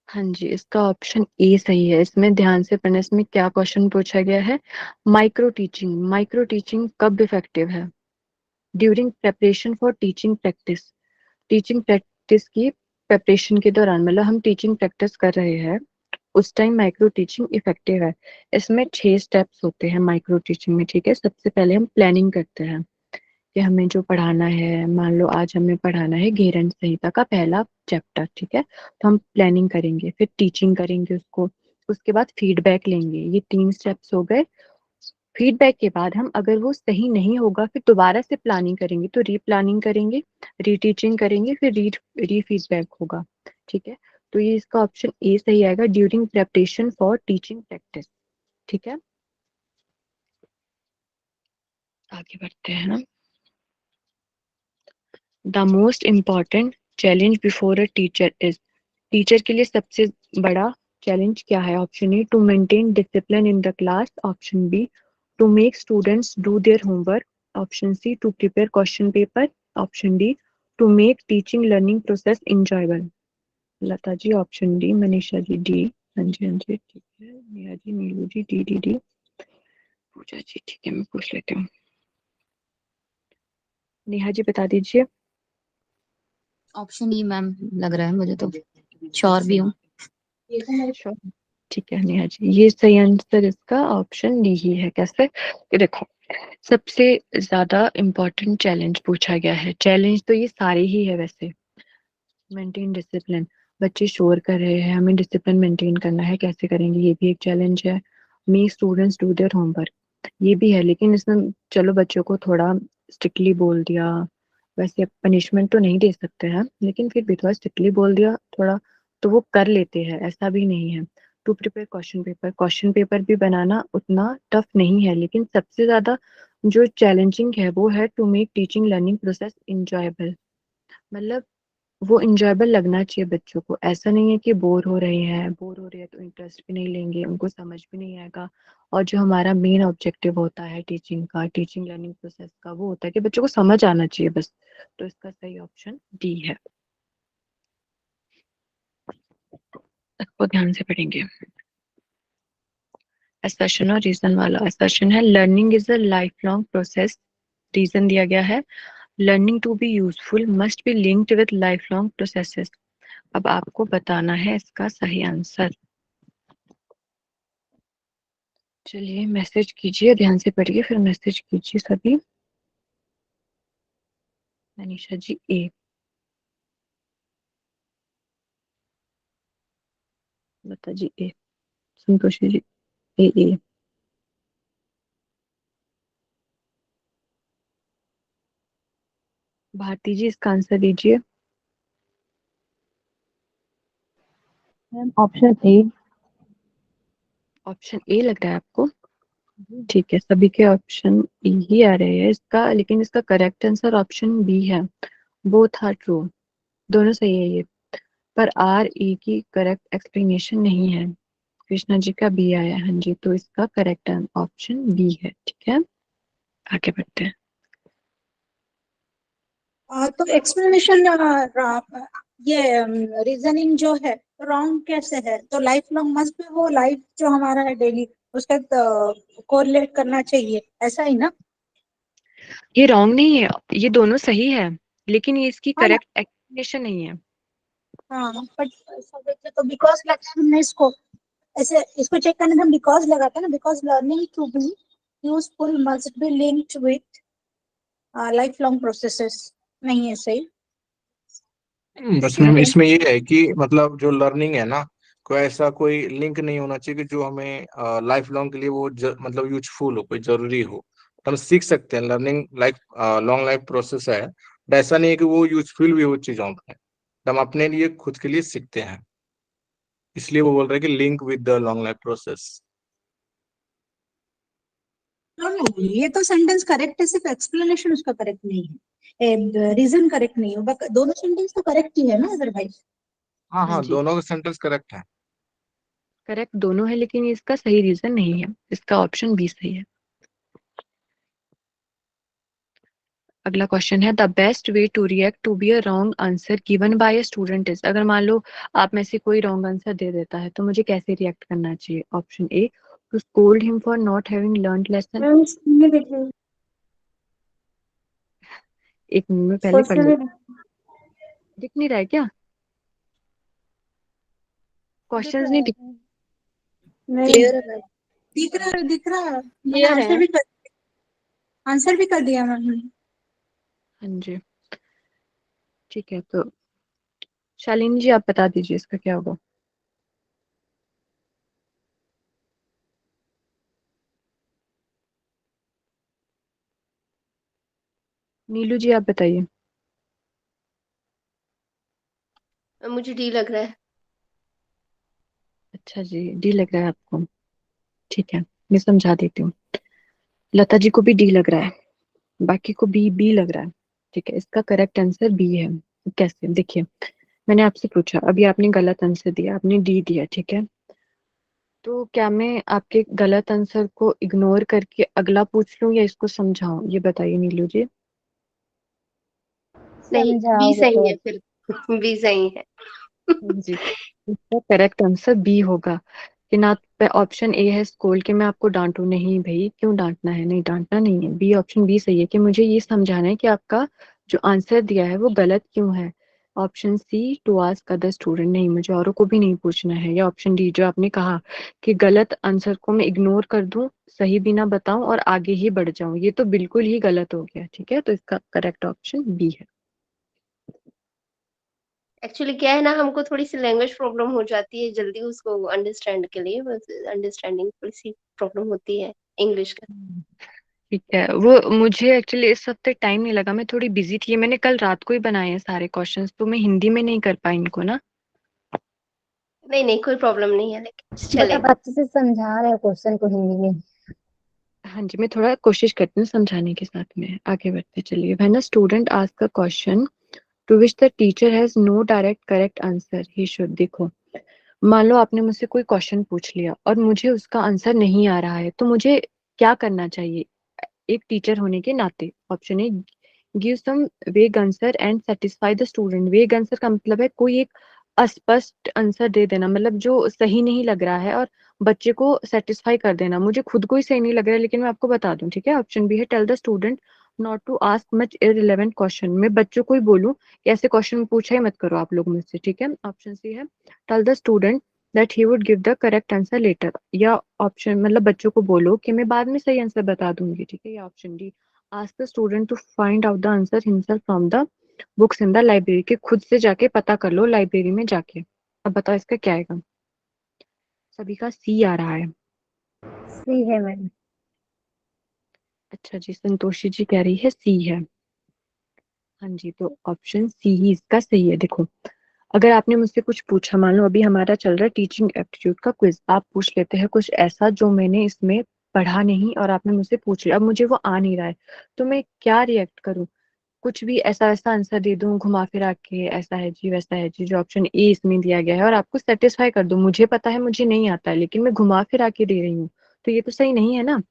हाँ जी, इसका ऑप्शन ए सही है। इसमें ध्यान से पढ़ना, इसमें क्या क्वेश्चन पूछा गया है, माइक्रो टीचिंग, माइक्रो टीचिंग कब इफेक्टिव है, during preparation for teaching practice, teaching practice की प्रेपरेशन के दौरान, मतलब हम टीचिंग प्रैक्टिस कर रहे हैं उस टाइम माइक्रो टीचिंग इफेक्टिव है। इसमें 6 स्टेप्स होते हैं माइक्रो टीचिंग में, ठीक है। सबसे पहले हम प्लानिंग करते हैं कि हमें जो पढ़ाना है, मान लो आज हमें पढ़ाना है घेरन संहिता का पहला चैप्टर, ठीक है, तो हम प्लानिंग करेंगे, फिर टीचिंग करेंगे उसको, उसके बाद फीडबैक लेंगे, ये 3 स्टेप्स हो गए। फीडबैक के बाद हम अगर वो सही नहीं होगा फिर दोबारा से प्लानिंग करेंगे, तो री प्लानिंग करेंगे, री टीचिंग करेंगे, फिर री फीडबैक होगा, ठीक है। तो ये इसका ऑप्शन ए सही आएगा, during preparation for teaching practice, ठीक है। आगे बढ़ते हैं हम। The most important challenge before a teacher is, teacher के लिए सबसे बड़ा चैलेंज क्या है, option A to maintain discipline in the class, option B to make students do their homework, option C to prepare question paper, option D to make teaching learning process enjoyable. Lata ji option D, Manisha ji D, हाँ जी हाँ जी ठीक है, नेहा जी नीलू जी डी डी डी, पूजा जी ठीक है मैं पूछ लेती हूँ। नेहा जी बता दीजिए। ऑप्शन ई मैम लग रहा है मुझे, तो श्योर भी हूँ। Sure. ठीक है नेहा जी, ये सही आंसर इसका ऑप्शन डी ही है। कैसे, ये देखो सबसे ज्यादा इम्पोर्टेंट चैलेंज पूछा गया है, चैलेंज तो ये सारे ही है वैसे, मेंटेन डिसिप्लिन, बच्चे शोर कर रहे हैं, हमें डिसिप्लिन मेंटेन करना है, कैसे करेंगे ये भी एक चैलेंज है। Make students do their homework ये भी है, लेकिन इसमें चलो बच्चों को थोड़ा स्ट्रिक्टली बोल दिया, वैसे पनिशमेंट तो नहीं दे सकते हैं, लेकिन फिर भी थोड़ा स्ट्रिक्टली बोल दिया थोड़ा तो वो कर लेते हैं, ऐसा भी नहीं है। To prepare question paper, question paper भी बनाना उतना टफ नहीं है, लेकिन सबसे ज्यादा जो चैलेंजिंग है वो है to make teaching learning process enjoyable, मतलब वो इंजॉयबल लगना चाहिए बच्चों को, ऐसा नहीं है कि बोर हो रहे हैं, बोर हो रहे हैं तो इंटरेस्ट भी नहीं लेंगे, उनको समझ भी नहीं आएगा। और जो हमारा मेन ऑब्जेक्टिव होता है टीचिंग का, टीचिंग लर्निंग प्रोसेस का, वो होता है कि बच्चों को समझ आना चाहिए बस। तो इसका सही ऑप्शन डी है, इसको ध्यान से पढ़ेंगे। असर्शन और रीजन वाला। असर्शन है learning is a life long process. Reason दिया गया है learning to be useful must be linked with life long processes. अब आपको बताना है इसका सही आंसर। चलिए मैसेज कीजिए, ध्यान से पढ़िए फिर मैसेज कीजिए सभी। मनीषा जी ए, लता जी ए, संतोषी जी ए। भारती जी इसका आंसर दीजिए। Ma'am option A. Option A लग रहा है आपको? ठीक है, सभी के ऑप्शन ए ही आ रहे हैं इसका, लेकिन इसका करेक्ट आंसर ऑप्शन बी है। बोथ आर ट्रू, दोनों सही है ये, पर आर ई की करेक्ट एक्सप्लेनेशन नहीं है। कृष्णा जी का बी आया, हाँ जी, तो इसका करेक्ट ऑप्शन बी है। ठीक है, आगे बढ़ते हैं। तो एक्सप्लेनेशन ये रीजनिंग जो है रॉन्ग कैसे है? तो लाइफ लॉन्ग मस्ट भी वो लाइफ जो हमारा है डेली उसका कोरिलेट करना चाहिए, ऐसा ही ना? ये रॉन्ग नहीं है, ये दोनों सही है, लेकिन ये इसकी हाँ ना? करेक्ट एक्सप्लेनेशन नहीं है। हाँ बट तो बिकॉज लगा है हमने इसको ऐसे, इसको चेक करने में हम बिकॉज लगाते हैं ना, because learning to be useful must be linked with life long processes. नहीं है सही? बस मैम इसमें ये है कि मतलब जो लर्निंग है ना, कोई ऐसा कोई लिंक नहीं होना चाहिए कि जो हमें लाइफ लॉन्ग के लिए वो मतलब यूजफुल हो, कोई जरूरी हो। तो हम सीख सकते हैं, learning life long life process है, बट ऐसा नहीं है कि वो यूजफुल भी हो चीजों में। तो हम अपने लिए खुद के लिए सीखते हैं, इसलिए वो बोल रहे हैं कि link with the long life process. ये तो सेंटेंस करेक्ट है, सिर्फ एक्सप्लेनेशन उसका करेक्ट नहीं है, रीजन करेक्ट नहीं है, दोनों सेंटेंस तो करेक्ट ही है ना अदरवाइज। हाँ हाँ हाँ, जी, दोनों का सेंटेंस करेक्ट है। करेक्ट दोनों है, लेकिन इसका सही रीजन नहीं है। इसका ऑप्शन बी सही है। अगला क्वेश्चन है the best way to react to be a wrong answer given by a student is. अगर मान लो आप में से कोई रॉन्ग आंसर दे देता है तो मुझे कैसे रिएक्ट करना चाहिए? Option A, to scold him for not having learned lesson. Ma'am screen में देखिए, एक मिनट में पहले पढ़ क्वेश्चन लो। में दिख नहीं रहा है क्या? दिख क्वेश्चंस रहा नहीं है, दिख? नहीं क्लियर है मैम। दिख रहा है, दिख रहा है। मैंने क्लियर है। आंसर भी कर दिया मैम। हाँ जी, ठीक है, तो शालिनी जी आप बता दीजिए इसका क्या होगा। नीलू जी आप बताइए। मुझे डी लग रहा है। अच्छा जी, डी लग रहा है आपको? ठीक है, मैं समझा देती हूँ। लता जी को भी डी लग रहा है, बाकी को बी बी लग रहा है। ठीक है, इसका करेक्ट आंसर बी है। कैसे? देखिए, मैंने आपसे पूछा, अभी आपने गलत आंसर दिया, आपने डी दिया, ठीक है, तो क्या मैं आपके गलत आंसर को इग्नोर करके अगला पूछ लूं या इसको समझाऊं? ये बताइए नीलू जी। नहीं, बी समझाओगे सही तो है फिर। बी सही है। जी, इसका करेक्ट आंसर बी होगा। कि ना ऑप्शन ए है स्कूल के मैं आपको डांटू, नहीं भाई, क्यों डांटना है? नहीं, डांटना नहीं है। बी, ऑप्शन बी सही है कि मुझे ये समझाना है कि आपका जो आंसर दिया है वो गलत क्यों है। Option C, to ask other student, नहीं, मुझे औरों को भी नहीं पूछना है। या ऑप्शन डी जो आपने कहा कि गलत आंसर को मैं इग्नोर कर दूं, सही भी ना बताऊं और आगे ही बढ़ जाऊं, ये तो बिल्कुल ही गलत हो गया। ठीक है, तो इसका करेक्ट ऑप्शन बी है। एक्चुअली क्या है ना, हमको थोड़ी सी लैंग्वेज प्रॉब्लम हो जाती है जल्दी उसको अंडरस्टैंड के लिए, बस अंडरस्टैंडिंग थोड़ी सी प्रॉब्लम होती है इंग्लिश का। ठीक है, वो मुझे एक्चुअली इस हफ्ते टाइम नहीं लगा, मैं थोड़ी बिजी थी। मैंने कल रात को ही बनाए हैं सारे क्वेश्चंस, तो मैं हिंदी में नहीं कर पाई इनको ना। नहीं नहीं, कोई प्रॉब्लम नहीं है, लेकिन बट आप चलेगा। अच्छे से समझा रहे हो क्वेश्चन को हिंदी में। हाँ जी, मैं थोड़ा कोशिश करती हूँ समझाने के साथ में। आगे बढ़ते चलिए। When a student ask a question to which the teacher has no direct correct answer he should. देखो, मान लो आपने मुझसे कोई क्वेश्चन पूछ लिया और मुझे उसका आंसर नहीं आ रहा है, तो मुझे क्या करना चाहिए एक टीचर होने के नाते? ऑप्शन ए, गिव सम वेग answer and satisfy the student. वेग आंसर का मतलब है कोई एक अस्पष्ट आंसर दे देना, मतलब जो सही नहीं लग रहा है और बच्चे को सेटिस्फाई कर देना। मुझे खुद को ही सही नहीं लग रहा है लेकिन मैं आपको बता दूं, ठीक है। ऑप्शन बी है tell the student not to ask much irrelevant question. मैं बच्चों को ही बोलूं कि ऐसे क्वेश्चन पूछा ही मत करो आप लोग मुझसे, ठीक है। ऑप्शन सी है tell the student that he would give the correct answer later. या ऑप्शन मतलब बच्चों को बोलो कि मैं बाद में सही आंसर बता दूंगी, ठीक है। या option D ask the student to find out the answer himself from the books in the library, के खुद से जाके पता कर लो लाइब्रेरी में जाके। अब बताओ इसका क्या आएगा। सभी का सी आ रहा है। सी है मैम। अच्छा जी, संतोषी जी कह रही है सी है। हाँ जी, तो ऑप्शन सी ही इसका सही है। देखो, अगर आपने मुझसे कुछ पूछा, मान लो अभी हमारा चल रहा है टीचिंग एप्टीट्यूड का क्विज, आप पूछ लेते हैं कुछ ऐसा जो मैंने इसमें पढ़ा नहीं और आपने मुझसे पूछ लिया, अब मुझे वो आ नहीं रहा है, तो मैं क्या रिएक्ट करूं? कुछ भी ऐसा वैसा आंसर दे दूं घुमा फिरा के, ऐसा है जी वैसा है जी, जो ऑप्शन ए इसमें दिया गया है, और आपको सेटिस्फाई कर दूं मुझे पता है मुझे नहीं आता है लेकिन मैं घुमा फिरा के दे रही हूँ, तो ये तो सही नहीं है ना।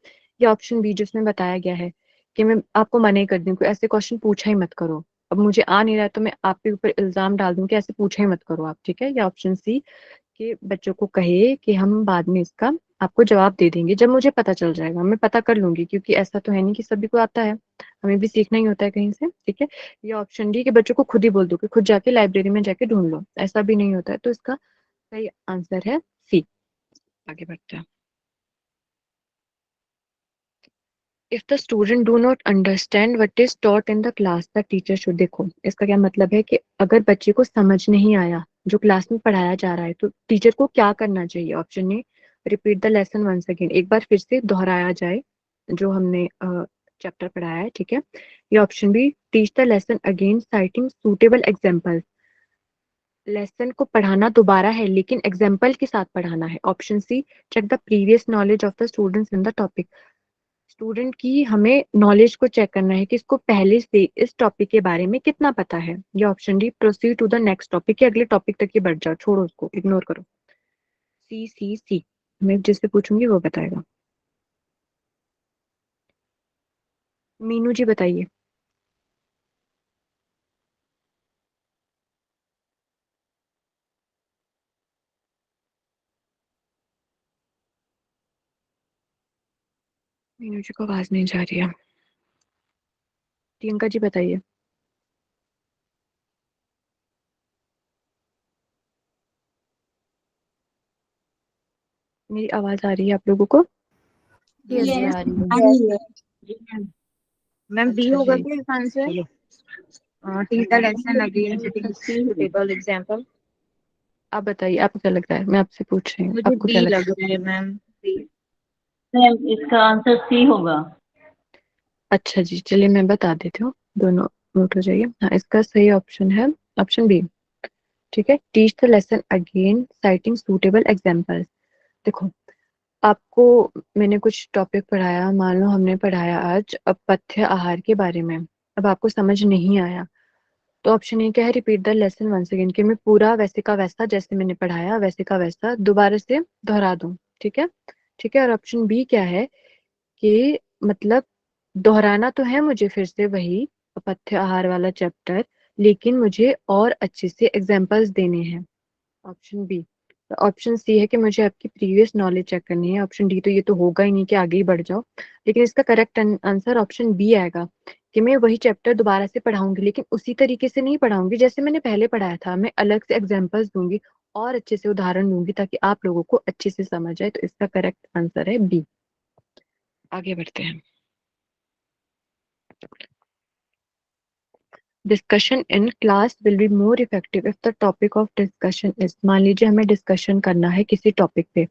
ये ऑप्शन बी जिसमें बताया गया है कि मैं आपको मना ही कर दूं, कोई ऐसे क्वेश्चन पूछा ही मत करो। अब मुझे आ नहीं रहा है तो मैं आपके ऊपर इल्जाम डाल दूं कि ऐसे पूछा ही मत करो आप, ठीक है। या ऑप्शन सी कि बच्चों को कहे कि हम बाद में इसका आपको जवाब दे देंगे जब मुझे पता चल जाएगा, मैं पता कर लूंगी, क्योंकि ऐसा तो है नहीं कि सभी को आता है, हमें भी सीखना ही होता है कहीं से, ठीक है। ये ऑप्शन डी कि बच्चों को खुद ही बोल दो कि खुद जाके लाइब्रेरी में जाके ढूंढ लो, ऐसा भी नहीं होता है, तो इसका सही आंसर है सी। आगे बढ़ते हैं। If the student do not understand what is taught in the class the teacher should, देखो इसका क्या मतलब है कि अगर बच्चे को समझ नहीं आया जो क्लास में पढ़ाया जा रहा है तो टीचर को क्या करना चाहिए। Option A repeat the lesson once again, एक बार फिर से दोहराया जाए जो हमने चैप्टर पढ़ाया है, ठीक है। या option B teach the lesson again citing suitable example, lesson को पढ़ाना दोबारा है लेकिन एग्जाम्पल के साथ पढ़ाना है। Option C check the previous knowledge of the students in the topic, student की हमें नॉलेज को चेक करना है कि इसको पहले से इस टॉपिक के बारे में कितना पता है। या option D proceed to the next topic, के अगले टॉपिक तक ही बढ़ जाओ, छोड़ो उसको, इग्नोर करो। सी सी सी, मैं जिससे पूछूंगी वो बताएगा। मीनू जी बताइए। मीनू जी को आवाज नहीं जा रही है। प्रियंका जी बताइए। मेरी आवाज आ रही है आप लोगों को? यस ये मैम। आ रही है। यही है। मैम बी अच्छा होगा जी, क्या इसका आंसर? चलो teach the lesson again sitting suitable example. आप बताइए, आपको क्या लगता है, मैं आपसे पूछ रही हूँ, मुझे आपको क्या बी लगता लग रहा है मैम। मैम इसका आंसर सी होगा। है? अच्छा जी, चलिए मैं बता देती हूँ, दोनों नोट हो जाइए। हाँ, इसका सही ऑप्शन है ऑप्शन बी, ठीक है। Teach the lesson again citing suitable examples. देखो, आपको मैंने कुछ टॉपिक पढ़ाया, मान लो हमने पढ़ाया आज अपथ्य आहार के बारे में, अब आपको समझ नहीं आया तो ऑप्शन ए क्या है repeat the lesson once again, कि मैं पूरा वैसे का वैसा जैसे मैंने पढ़ाया वैसे का वैसा दोबारा से दोहरा दूं, ठीक है। ठीक है, और ऑप्शन बी क्या है कि मतलब दोहराना तो है मुझे फिर से वही अपथ्य आहार वाला चैप्टर, लेकिन मुझे और अच्छे से एग्जांपल्स देने हैं। Option B. ऑप्शन सी है कि मुझे आपकी प्रीवियस नॉलेज चेक करनी है। ऑप्शन डी तो ये तो होगा ही नहीं कि आगे ही बढ़ जाओ, लेकिन इसका करेक्ट आंसर ऑप्शन बी आएगा कि मैं वही चैप्टर दोबारा से पढ़ाऊंगी लेकिन उसी तरीके से नहीं पढ़ाऊंगी जैसे मैंने पहले पढ़ाया था, मैं अलग से एग्जांपल्स दूंगी और अच्छे से उदाहरण दूंगी ताकि आप लोगों को अच्छे से समझ आए, तो इसका करेक्ट आंसर है बी। आगे बढ़ते हैं। Discussion in class will be more effective if the topic of discussion is, मान लीजिए हमें डिस्कशन करना है किसी टॉपिक पे,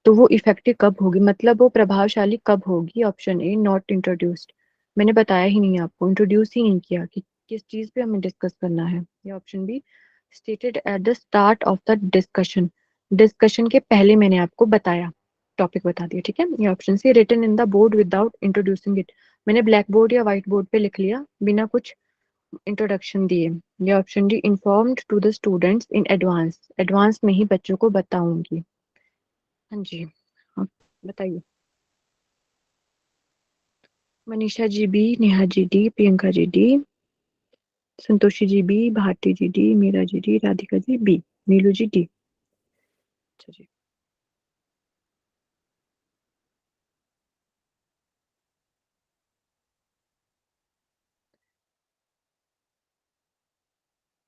तो वो इफेक्टिव कब होगी, मतलब वो प्रभावशाली कब होगी। ऑप्शन ए नॉट इंट्रोड्यूस्ड, मैंने बताया ही नहीं आपको, इंट्रोड्यूस ही नहीं किया कि किस चीज पे हमें डिस्कस करना है। या option be stated at the start of the discussion, discussion के पहले मैंने आपको बताया, टॉपिक बता दिया, ठीक है। या option C written in the board without introducing it, मैंने ब्लैक बोर्ड या व्हाइट बोर्ड पे लिख लिया बिना कुछ इंट्रोडक्शन दिए। या option D informed to the students in advance, advance में ही बच्चों को बताऊंगी। हाँ जी, हाँ बताइए। Manisha ji B, Neha ji D, Priyanka ji D, Santoshi ji B, Bharti ji D, Meera ji D, Radhika ji B. Neelu ji D. अच्छा जी,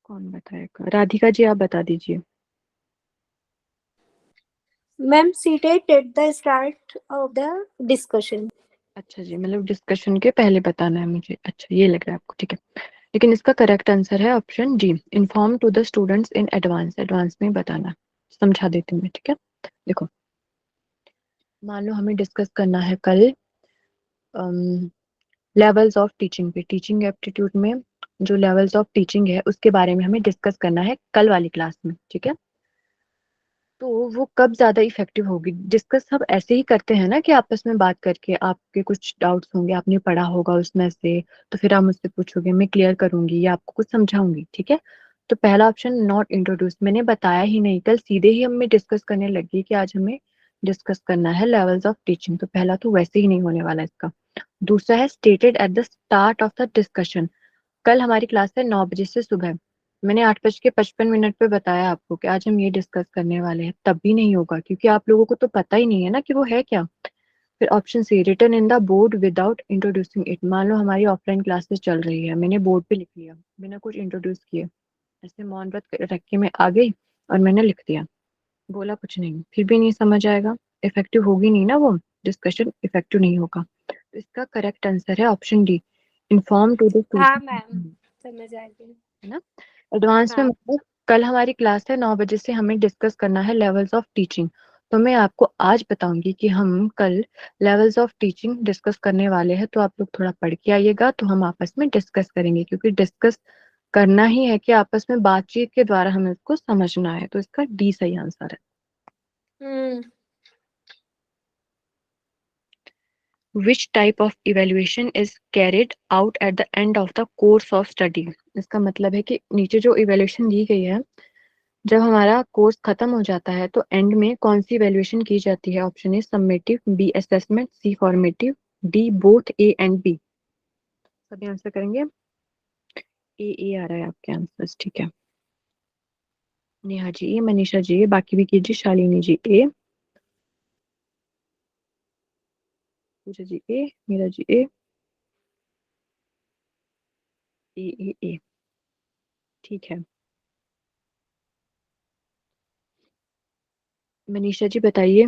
कौन बताएगा? राधिका जी आप बता दीजिए। Ma'am seated at the start of the discussion. अच्छा जी, मतलब डिस्कशन के पहले बताना है मुझे। अच्छा, ये लग रहा है आपको, ठीक है। लेकिन इसका करेक्ट आंसर है option D, inform to the students in advance. Advance में बताना, समझा देती हूँ मैं, ठीक है। देखो, मान लो हमें डिस्कस करना है कल लेवल्स ऑफ टीचिंग पे, टीचिंग एप्टीट्यूड में जो लेवल्स ऑफ टीचिंग है उसके बारे में हमें डिस्कस करना है कल वाली क्लास में, ठीक है। तो वो कब ज्यादा इफेक्टिव होगी? डिस्कस सब ऐसे ही करते हैं ना कि आपस में बात करके, आपके कुछ डाउट्स होंगे, आपने पढ़ा होगा उसमें से, तो फिर आप मुझसे पूछोगे, मैं क्लियर करूंगी या आपको कुछ समझाऊंगी, ठीक है। तो पहला ऑप्शन नॉट इंट्रोड्यूस, मैंने बताया ही नहीं, कल सीधे ही हमें डिस्कस करने लगी कि आज हमें डिस्कस करना है लेवल्स ऑफ टीचिंग, तो पहला तो वैसे ही नहीं होने वाला इसका। दूसरा है stated at the start of the discussion, कल हमारी क्लास है 9 बजे से सुबह, मैंने 8:55 पे बताया आपको कि आज हम ये डिस्कस करने वाले हैं, तब भी नहीं होगा क्योंकि आप लोगों को तो पता ही नहीं है ना कि वो है क्या। फिर option C, written in the board without introducing it, मान लो हमारी ऑफलाइन क्लासेस चल रही है, मैंने बोर्ड पे लिख लिया बिना कुछ इंट्रोड्यूस किए, ऐसे मौन व्रत रख के मैं आ गई और मैंने लिख दिया, बोला कुछ नहीं, फिर भी नहीं समझ आएगा, इफेक्टिव होगी नहीं ना वो डिस्कशन, इफेक्टिव नहीं होगा। तो इसका करेक्ट आंसर है option D, inform to the हाँ मैम, स्टूडेंट, समझ आ गई। है ना। एडवांस में हाँ मतलब कल हमारी क्लास है 9 बजे से, हमें डिस्कस करना है लेवल्स ऑफ टीचिंग, तो मैं आपको आज बताऊंगी कि हम कल लेवल्स ऑफ टीचिंग डिस्कस करने वाले हैं, तो आप लोग थोड़ा पढ़ के आइएगा, तो हम आपस में डिस्कस करेंगे, क्योंकि डिस्कस करना ही है कि आपस में बातचीत के द्वारा हमें उसको समझना है, तो इसका डी सही आंसर है। हम्म Which type of evaluation is carried out at the end of the course of study? इसका मतलब है कि नीचे जो इवेल्युएशन दी गई है, जब हमारा कोर्स खत्म हो जाता है तो एंड में कौन सी इवेल्युएशन की जाती है? Option A summative, B assessment, C formative, D both A and B. सभी आंसर करेंगे। ए आ रहा है आपके आंसर्स, ठीक है। नेहा जी ए, मनीषा जी ए, बाकी भी कीजिए, शालिनी जी ए, पूजा जी ए, मीरा जी ए, ए, ठीक है। मनीषा जी बताइए।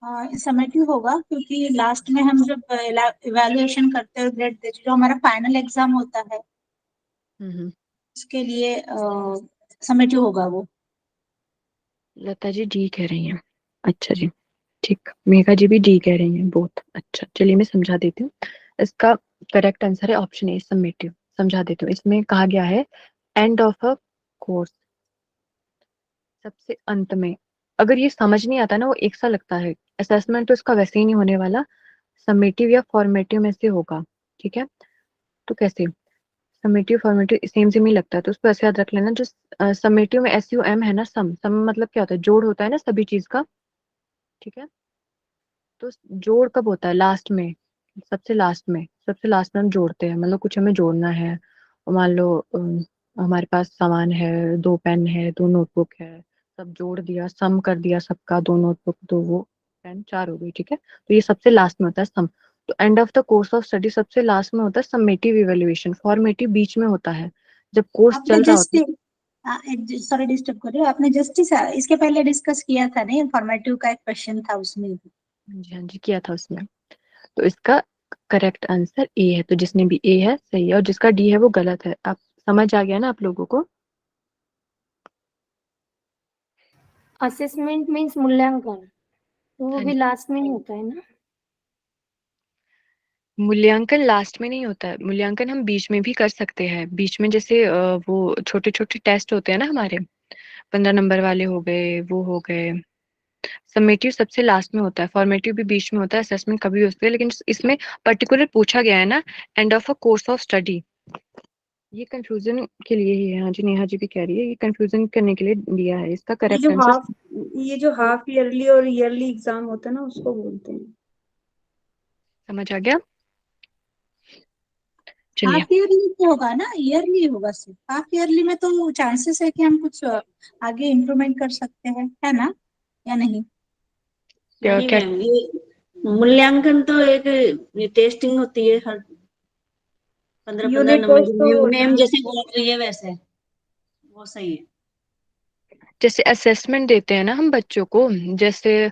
हाँ, समेटिव होगा क्योंकि लास्ट में हम जब इवैल्यूएशन करते हैं ग्रेड देते, जो हमारा फाइनल एग्जाम होता है हम्म, उसके लिए समेटिव होगा वो। लता जी डी कह रही हैं। अच्छा जी, ठीक। मेघा जी भी डी कह रही हैं बहुत। अच्छा, चलिए मैं समझा देती हूँ। इसका करेक्ट आंसर है ऑप्शन ए समेटिव। समझा देती हूँ, इसमें कहा गया है एंड ऑफ अ कोर्स, सबसे अंत में। अगर ये समझ नहीं आता ना, वो एक सा लगता है, असेसमेंट तो इसका वैसे ही नहीं होने वाला, समेटिव या फॉर्मेटिव में से होगा, ठीक है। तो कैसे समेटिव फॉर्मेटिव सेम सेम ही लगता है, तो उसको ऐसे याद रख लेना। जो समेटिव में SUM है ना, सम सम मतलब क्या होता है? जोड़ होता है ना सभी चीज का, ठीक है। तो जोड़ कब होता है? लास्ट में, सबसे लास्ट में, सबसे लास्ट में हम जोड़ते हैं, मतलब कुछ हमें जोड़ना है, और मान लो हमारे पास सामान है, 2 पेन है, 2 नोटबुक है, सब जोड़ दिया, सम कर दिया सबका, 2 नोटबुक, तो वो पेन 4 हो गई, ठीक है। तो ये सबसे लास्ट में होता है सम। तो end of the course of study सबसे लास्ट में होता है समेटिव इवेल्युएशन, फॉर्मेटिव बीच में होता है जब कोर्स आपने चल रहा होता जस्ट सॉरी डिस्टर्ब कर रही हूँ, आपने जस्ट इसके पहले डिस्कस किया था नहीं, फॉर्मेटिव का एक क्वेश्चन था उसमें। है। जी हाँ जी, किया था उसमें। तो इसका करेक्ट आंसर ए है, तो जिसने भी ए है सही है, और जिसका डी है वो गलत है। आप समझ आ गया ना आप लोगों को? असेसमेंट मीन्स मूल्यांकन, तो वो हाँ भी जी, लास्ट में ही होता है ना। मूल्यांकन लास्ट में नहीं होता है, मूल्यांकन हम बीच में भी कर सकते हैं। बीच में जैसे वो छोटे छोटे टेस्ट होते हैं ना हमारे, 15 नंबर वाले हो गए, वो हो गए। समेटिव सबसे लास्ट में होता है, फॉर्मेटिव भी बीच में होता है, असेसमेंट कभी हो सकती है, लेकिन इसमें पर्टिकुलर पूछा गया है ना, end of a course of study, ये कंफ्यूजन के लिए ही है। हाँ जी, नेहा जी भी कह रही है, ये कंफ्यूजन करने के लिए दिया है। इसका ये करेक्ट जो आंसर, हाफ ये जो हाफ ईयरली और ईयरली एग्जाम होता है ना, उसको बोलते हैं। समझ आ गया? चलिए हाफ ईयरली तो होगा ना, ईयरली होगा सिर्फ। हाफ ईयरली में तो चांसेस है कि हम कुछ आगे इम्प्रूवमेंट कर सकते हैं, है ना, या नहीं? नहीं क्या मैम, ये मूल्यांकन तो एक टेस्टिंग होती है हर 15-15 यूनिट नंबर टेस्ट जो तो मैम जैसे बोल रही है वैसे वो सही है। जैसे असेसमेंट देते हैं ना हम बच्चों को, जैसे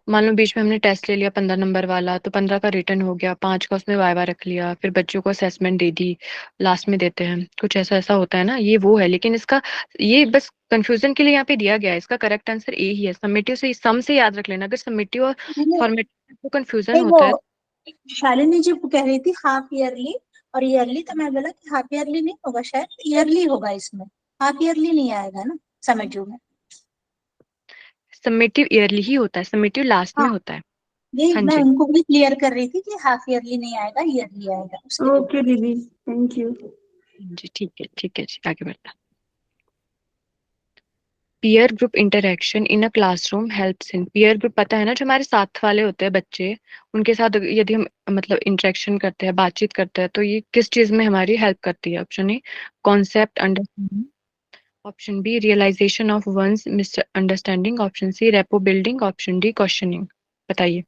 मान लो बीच में हमने टेस्ट ले लिया 15 नंबर वाला, तो 15 का रिटर्न हो गया, 5 का उसमें वाइवा रख लिया, फिर बच्चों को असेसमेंट दे दी, लास्ट में देते हैं, कुछ ऐसा ऐसा होता है ना, ये वो है। लेकिन इसका ये बस कंफ्यूजन के लिए यहाँ पे दिया गया है, इसका करेक्ट आंसर ए ही है। समेटिव से सम से याद रख लेना, अगर समेटिव और नहीं, फॉर्मेटिव को कंफ्यूजन नहीं, होता है। वो शालिनी जी कह रही थी हाफ ईयरली और ईयरली, तो मैं बोला कि हाफ ईयरली नहीं होगा, शायद ईयरली होगा इसमें, हाफ ईयरली नहीं आएगा ना समेटिव में। समेटिव ईयरली ही होता है, समेटिव लास्ट हाँ, में होता है। ये हाँ मैं जी, उनको भी क्लियर कर रही थी कि हाफ ईयरली नहीं आएगा, ईयरली आएगा उसके लिए। ओके दीदी, थैंक यू। हाँ जी, ठीक है जी, आगे बढ़ता। Peer group interaction in a classroom helps in. Peer group पता है ना, जो हमारे साथ वाले होते हैं बच्चे, उनके साथ यदि हम मतलब इंटरेक्शन करते हैं, बातचीत करते हैं, तो ये किस चीज में हमारी हेल्प करती है? Option A concept understanding, option B realisation of one's misunderstanding, option C rapport building, option D questioning. बताइए।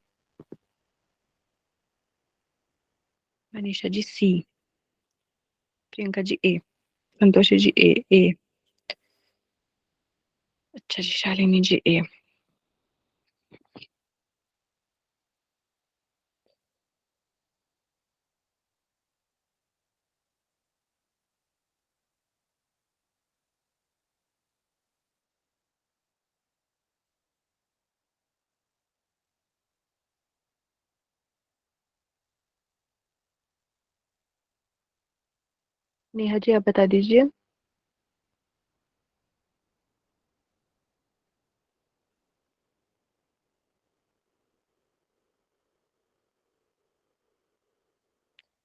मनीषा जी सी, प्रियंका जी ए, संतोषी जी ए। अच्छा जी, शालिनी जी ए। नेहा जी आप बता दीजिए।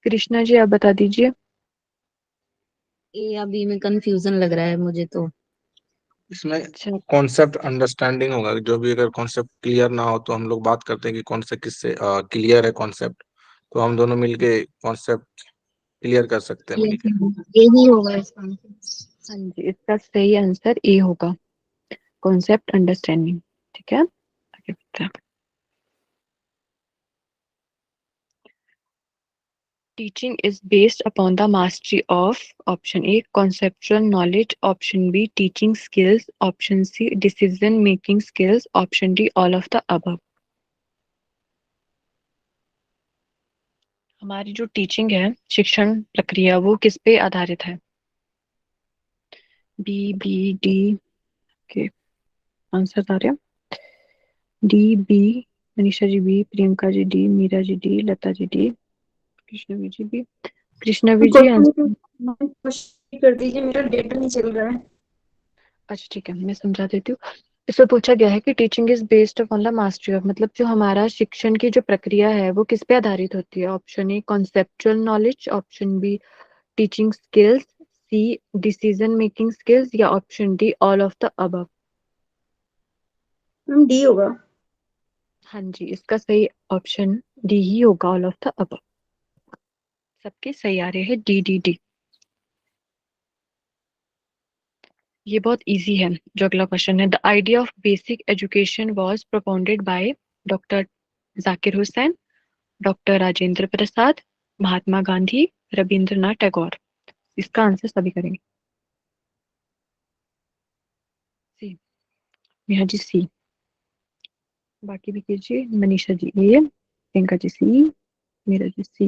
कृष्णा जी आप बता दीजिए। ए अभी में कंफ्यूजन लग रहा है मुझे तो। इसमें अच्छा, कॉन्सेप्ट अंडरस्टैंडिंग होगा, जो भी अगर कॉन्सेप्ट क्लियर ना हो तो हम लोग बात करते हैं कि कौन से किससे क्लियर है कॉन्सेप्ट, तो हम दोनों मिलके कॉन्सेप्ट क्लियर कर सकते हैं मिलके। यही होगा इसका आंसर। हाँ जी, इसका सही आंसर ए होगा, कॉन्सेप्ट अंडरस्टैंडिंग। ठीक है, आगे बढ़ते हैं। Teaching is based upon the mastery of, option A conceptual knowledge, option B teaching skills, option C decision making skills, option D all of the above. हमारी जो टीचिंग है, शिक्षण प्रक्रिया, वो किस पे आधारित है? बी डी के आंसर आ रहे हैं। D B, Manisha ji B, Priyanka ji D, Meera ji D, Lata ji D, Krishnavi ji B. Krishnavi ji answer. Question कर दीजिए, मेरा डेटा नहीं चल रहा है। अच्छा ठीक है, मैं समझा देती हूँ। इसमें पूछा गया है कि teaching is based upon the mastery of, मतलब जो हमारा शिक्षण की जो प्रक्रिया है वो किस पे आधारित होती है? Option A conceptual knowledge, option B teaching skills, C decision making skills, या option D all of the above. D होगा। हाँ जी, इसका सही ऑप्शन डी ही होगा, ऑल ऑफ द अबव। सबके सही आ रहे हैं, डी डी डी। ये बहुत इजी है। जो अगला क्वेश्चन है, the idea of basic education was propounded by doctor Zakir Hussain, doctor Rajendra Prasad, Mahatma Gandhi, Rabindranath Tagore. इसका आंसर सभी करेंगे। सी, नेहा जी सी, बाकी भी कीजिए। मनीषा जी ए, प्रियंका जी सी, मीरा जी सी,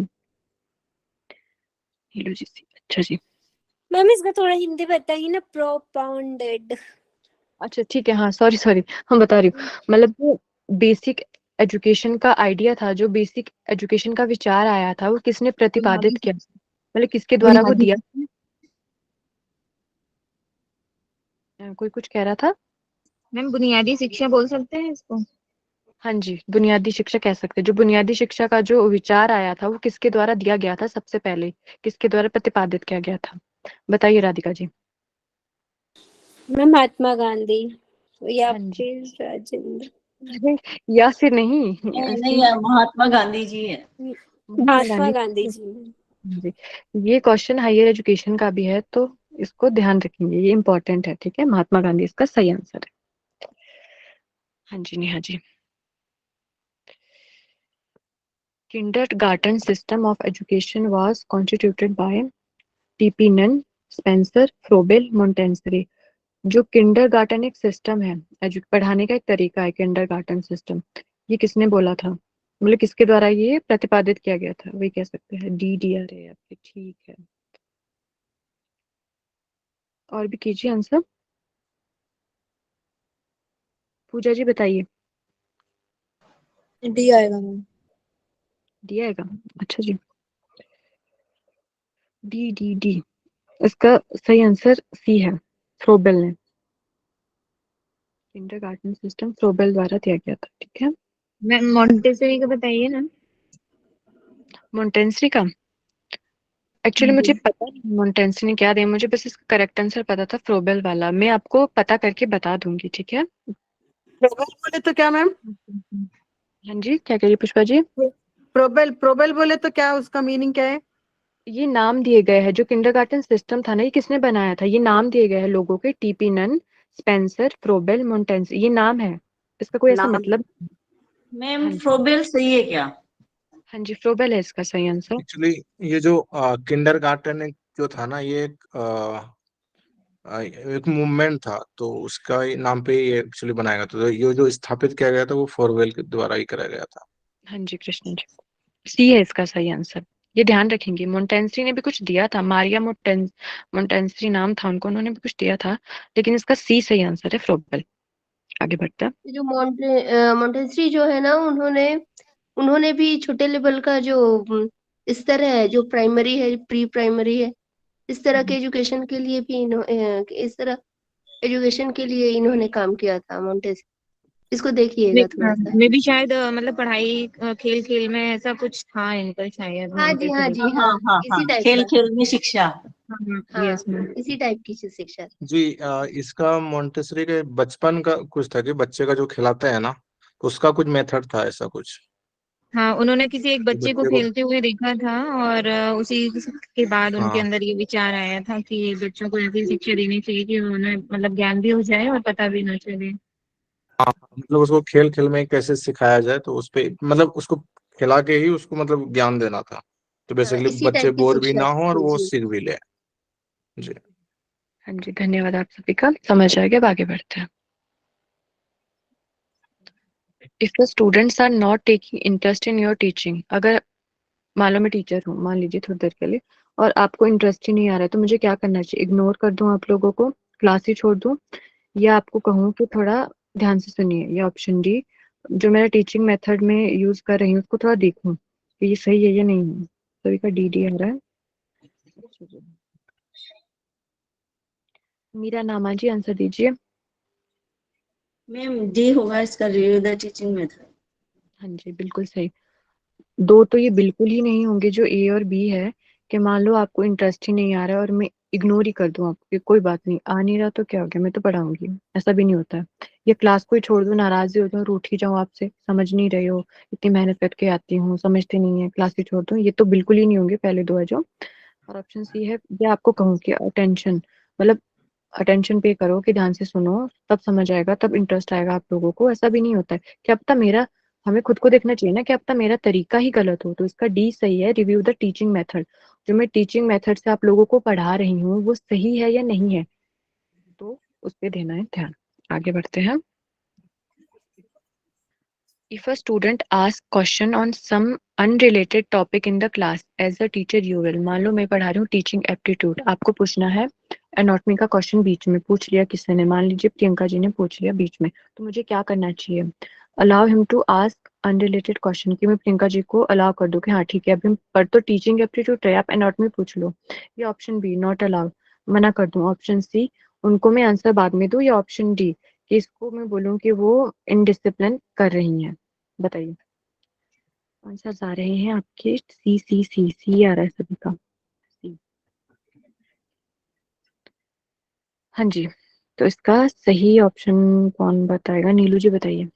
नीलू जी सी। अच्छा जी, मैम इसका थोड़ा हिंदी बताइए ना, प्रोपाउंडेड। अच्छा ठीक है, हाँ सॉरी सॉरी, हम बता रही हूँ। मतलब जो बेसिक एजुकेशन का आइडिया था, जो बेसिक एजुकेशन का विचार आया था, वो किसने प्रतिपादित किया, मतलब किसके द्वारा वो बुनियादी दिया? कोई कुछ कह रहा था। मैम बुनियादी शिक्षा बोल सकते हैं इसको। हाँ जी, बुनियादी शिक्षा कह सकते हैं। जो बुनियादी शिक्षा का जो विचार आया था, वो किसके द्वारा दिया गया था? सबसे पहले किसके द्वारा प्रतिपादित किया गया था? बताइए राधिका जी। मैम महात्मा गांधी या हाँ जी, फिर राजेंद्र। अरे या फिर नहीं, नहीं ऐसे नहीं ही यार, महात्मा गांधी जी है। महात्मा महात्मा गांधी। गांधी जी। जी, ये क्वेश्चन हायर एजुकेशन का भी है, तो इसको ध्यान रखेंगे, ये इंपॉर्टेंट है, ठीक है। महात्मा गांधी इसका सही आंसर है। हाँ जी, Neha ji. Kindergarten system of education was constituted by T.P. Nunn, Spencer, Froebel, Montessori। जो किंडरगार्टन एक सिस्टम है, पढ़ाने का एक तरीका है किंडरगार्टन सिस्टम, ये किसने बोला था, मतलब किसके द्वारा ये प्रतिपादित किया गया था, वही कह सकते हैं। डी आ रहे हैं आपके, ठीक है। और भी कीजिए आंसर। पूजा जी बताइए। डी आएगा मैम। डी आएगा, अच्छा जी। डी इसका सही आंसर सी है, फ्रोबेल ने। किंडरगार्टन सिस्टम फ्रोबेल द्वारा दिया गया था, ठीक है। मैम मोंटेसरी का बताइए ना। मोंटेसरी का एक्चुअली मुझे पता नहीं मोंटेसरी ने क्या दिया, मुझे बस इसका करेक्ट आंसर पता था फ्रोबेल वाला। मैं आपको पता करके बता दूंगी, ठीक है। प्रोबेल बोले तो क्या मैम? हाँ जी, क्या करिए पुष्पा जी। प्रोबेल प्रोबेल बोले तो क्या, उसका मीनिंग क्या है? ये नाम दिए गए हैं, जो किंडरगार्टन सिस्टम था ना, ये किसने बनाया था, ये नाम दिए गए हैं लोगों के। TP Nunn, Spencer, Froebel, Montessori, ये नाम है, इसका कोई ऐसा नाम मतलब। मैम हाँ जी, फ्रोबेल सही है क्या? हाँ जी, फ्रोबेल है इसका सही आंसर। एक्चुअली ये जो किंडरगार्टन जो था ना, ये एक मूवमेंट था, तो उसका ही नाम पे ये एक्चुअली बनाया गया था। तो ये जो स्थापित किया गया था वो फोरवेल के द्वारा ही कराया गया था। हाँ जी कृष्ण जी, सी है इसका सही आंसर। ये ध्यान रखेंगे, मोंटेंसरी ने भी कुछ दिया था, मारिया मोंटेंसरी नाम था उनको, उन्होंने भी कुछ दिया था, लेकिन इसका सी सही आंसर है, फ्रोबेल। आगे बढ़ते हैं। जो मोंटेसरी जो है ना, उन्होंने उन्होंने भी छोटे लेवल का जो स्तर है, जो प्राइमरी है, प्री प्राइमरी है, इस तरह के एजुकेशन के लिए भी इस तरह एजुकेशन के लिए इन्होंने काम किया था मोंटेसरी। इसको देखिएगा थोड़ा सा। मे भी शायद मतलब पढ़ाई खेल खेल में ऐसा कुछ था इनका शायद हाँ जी, हाँ मोंटेसरी जी, का। हाँ, हाँ इसी टाइप खेल का। खेल में शिक्षा। हाँ, यस मैम। इसी टाइप की शिक्षा। जी, इसका मोंटेसरी के बचपन का कुछ था कि बच्चे का जो खिलाते हैं ना, तो उसका कुछ मेथड था ऐसा कुछ। हाँ, उन्होंने किसी एक कि बच्चे को बच्चे को, खेलते हुए देखा था और उसी के बाद उनके हाँ अंदर ये विचार आया था कि बच्चों को ऐसी शिक्षा देनी चाहिए कि उन्हें मतलब ज्ञान भी हो जाए और पता भी ना चले। मतलब उसको खेल खेल में कैसे सिखाया जाए, तो उस पे मतलब उसको खिला के ही उसको मतलब ज्ञान देना था, तो हाँ, बेसिकली इसी बच्चे टाइप की बोर भी शिक्षा ना हो और थी वो जी। सीख भी ले। जी। हाँ जी, धन्यवाद आप सभी का, समझ आ गया। अब आगे बढ़ते हैं। If the students are not taking interest in your teaching, अगर मान लो मैं टीचर हूँ, मान लीजिए थोड़ी देर के लिए, और आपको इंटरेस्ट ही नहीं आ रहा है, तो मुझे क्या करना चाहिए? इग्नोर कर दूं आप लोगों को, क्लास ही छोड़ दूं, या आपको कहूँ कि थोड़ा ध्यान से सुनिए? ये ऑप्शन डी, जो मेरा टीचिंग मेथड में यूज कर रही हूँ उसको थोड़ा देखूं कि ये सही है या नहीं है। सभी का डी आ रहा है। मीरा नामा जी आंसर दीजिए। मैम डी होगा इसका, रिव्यू द टीचिंग मेथड। हाँ जी, बिल्कुल सही। दो तो ये बिल्कुल ही नहीं होंगे, जो ए और बी है, कि मान लो आपको इंटरेस्ट ही नहीं आ रहा है और मैं इग्नोर ही कर दूं आपको कि कोई बात नहीं, आ नहीं रहा तो क्या हो गया, मैं तो पढ़ाऊंगी, ऐसा भी नहीं होता है। या क्लास को ही छोड़ दूं, नाराज ही हो जाऊं, रूठ ही जाऊं आपसे, समझ नहीं रहे हो, इतनी मेहनत करके आती हूँ, समझते नहीं है, क्लास ही छोड़ दूं, ये तो बिल्कुल ही नहीं होंगे पहले दो है जो। और ऑप्शन सी है, ये आपको कहूँ कि अटेंशन, मतलब अटेंशन पे करो, कि ध्यान से सुनो, तब समझ आएगा, तब इंटरेस्ट आएगा आप लोगों को, ऐसा भी नहीं होता है कि अब तक मेरा, हमें खुद को देखना चाहिए ना कि अब तक मेरा तरीका ही गलत हो। तो इसका डी सही है, रिव्यू द टीचिंग मेथड, जो मैं टीचिंग मेथड से आप लोगों को पढ़ा रही हूँ वो सही है या नहीं है, तो उस पे देना है ध्यान। आगे बढ़ते हैं। If a student asks question on some unrelated topic in the class, as a teacher you will, मान लो मैं पढ़ा रही हूँ टीचिंग एप्टीट्यूड, आपको पूछना है एनाटॉमी का क्वेश्चन, बीच में पूछ लिया किसी ने, मान लीजिए प्रियंका जी ने पूछ लिया बीच में, तो मुझे क्या करना चाहिए? Allow him to ask unrelated question, कि मैं प्रियंका जी को अलाउ कर दूं कि हाँ ठीक है, अभी हम पढ़ तो टीचिंग एप्टीट्यूड रहे, आप एनाटॉमी पूछ लो। या ऑप्शन बी, नॉट अलाउड, मना कर दूं। ऑप्शन सी, उनको मैं आंसर बाद में दूं। या ऑप्शन डी, कि इसको मैं बोलूं कि वो इनडिसिप्लिन कर रही हैं। बताइए, आंसर आ रहे हैं आपके सी आ रहा है सभी का, सी। हाँ जी, तो इसका सही ऑप्शन कौन बताएगा? नीलू जी बताइए।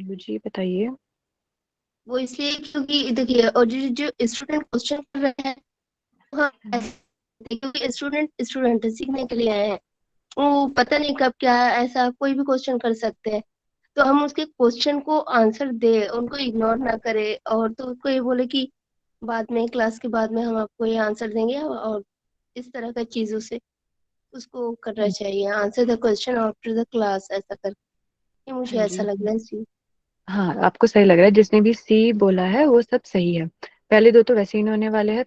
नीलू जी बताइए। वो इसलिए क्योंकि देखिए, और जो स्टूडेंट क्वेश्चन कर रहे हैं, हाँ, क्योंकि स्टूडेंट स्टूडेंट सीखने के लिए आए हैं, वो पता नहीं कब क्या ऐसा कोई भी क्वेश्चन कर सकते हैं। तो हम उसके क्वेश्चन को आंसर दे, उनको इग्नोर ना करे, और तो उसको ये बोले कि बाद में, क्लास के बाद में हम आपको ये आंसर देंगे, और इस तरह का चीजों से उसको करना चाहिए। Answer the question after the class, ऐसा करके मुझे हाँ ऐसा जी, लग रहा है जी। हाँ आपको सही लग रहा है। जिसने भी सी बोला है वो सब सही है। पहले दो तो वैसे ही होने वाले हैं,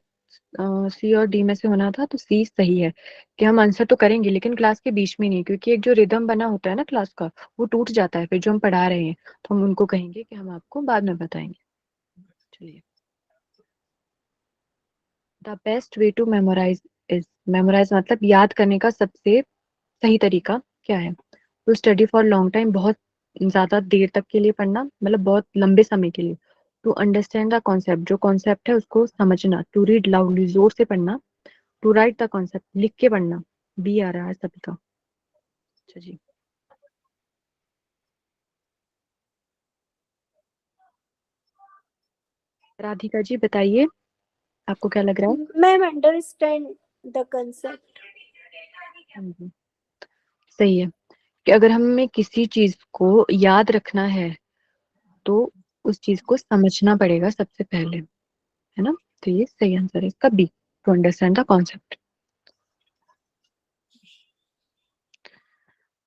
सी और डी में से होना था, तो सी सही है कि हम आंसर तो करेंगे लेकिन क्लास के बीच में नहीं, क्योंकि एक जो रिदम बना होता है ना क्लास का, वो टूट जाता है फिर जो हम पढ़ा रहे हैं। तो हम उनको कहेंगे कि हम आपको बाद में बताएंगे। चलिए, the best way to memorise is, memorise मतलब याद करने का सबसे सही तरीका क्या है? To study for long time, बहुत ज्यादा देर तक के लिए पढ़ना, मतलब बहुत लंबे समय के लिए। टू अंडरस्टैंड द कॉन्सेप्ट, जो कॉन्सेप्ट है उसको समझना। टू रीड लाउडली, जोर से पढ़ना। टू राइट द कॉन्सेप्ट, लिख के पढ़ना। बी आ रहा है सभी का। अच्छा जी, राधिका जी बताइए, आपको क्या लग रहा है? Ma'am understand the concept. हाँ जी, सही है कि अगर हमें किसी चीज को याद रखना है तो उस चीज को समझना पड़ेगा सबसे पहले, है ना? तो ये सही आंसर है इसका, B, to understand the concept.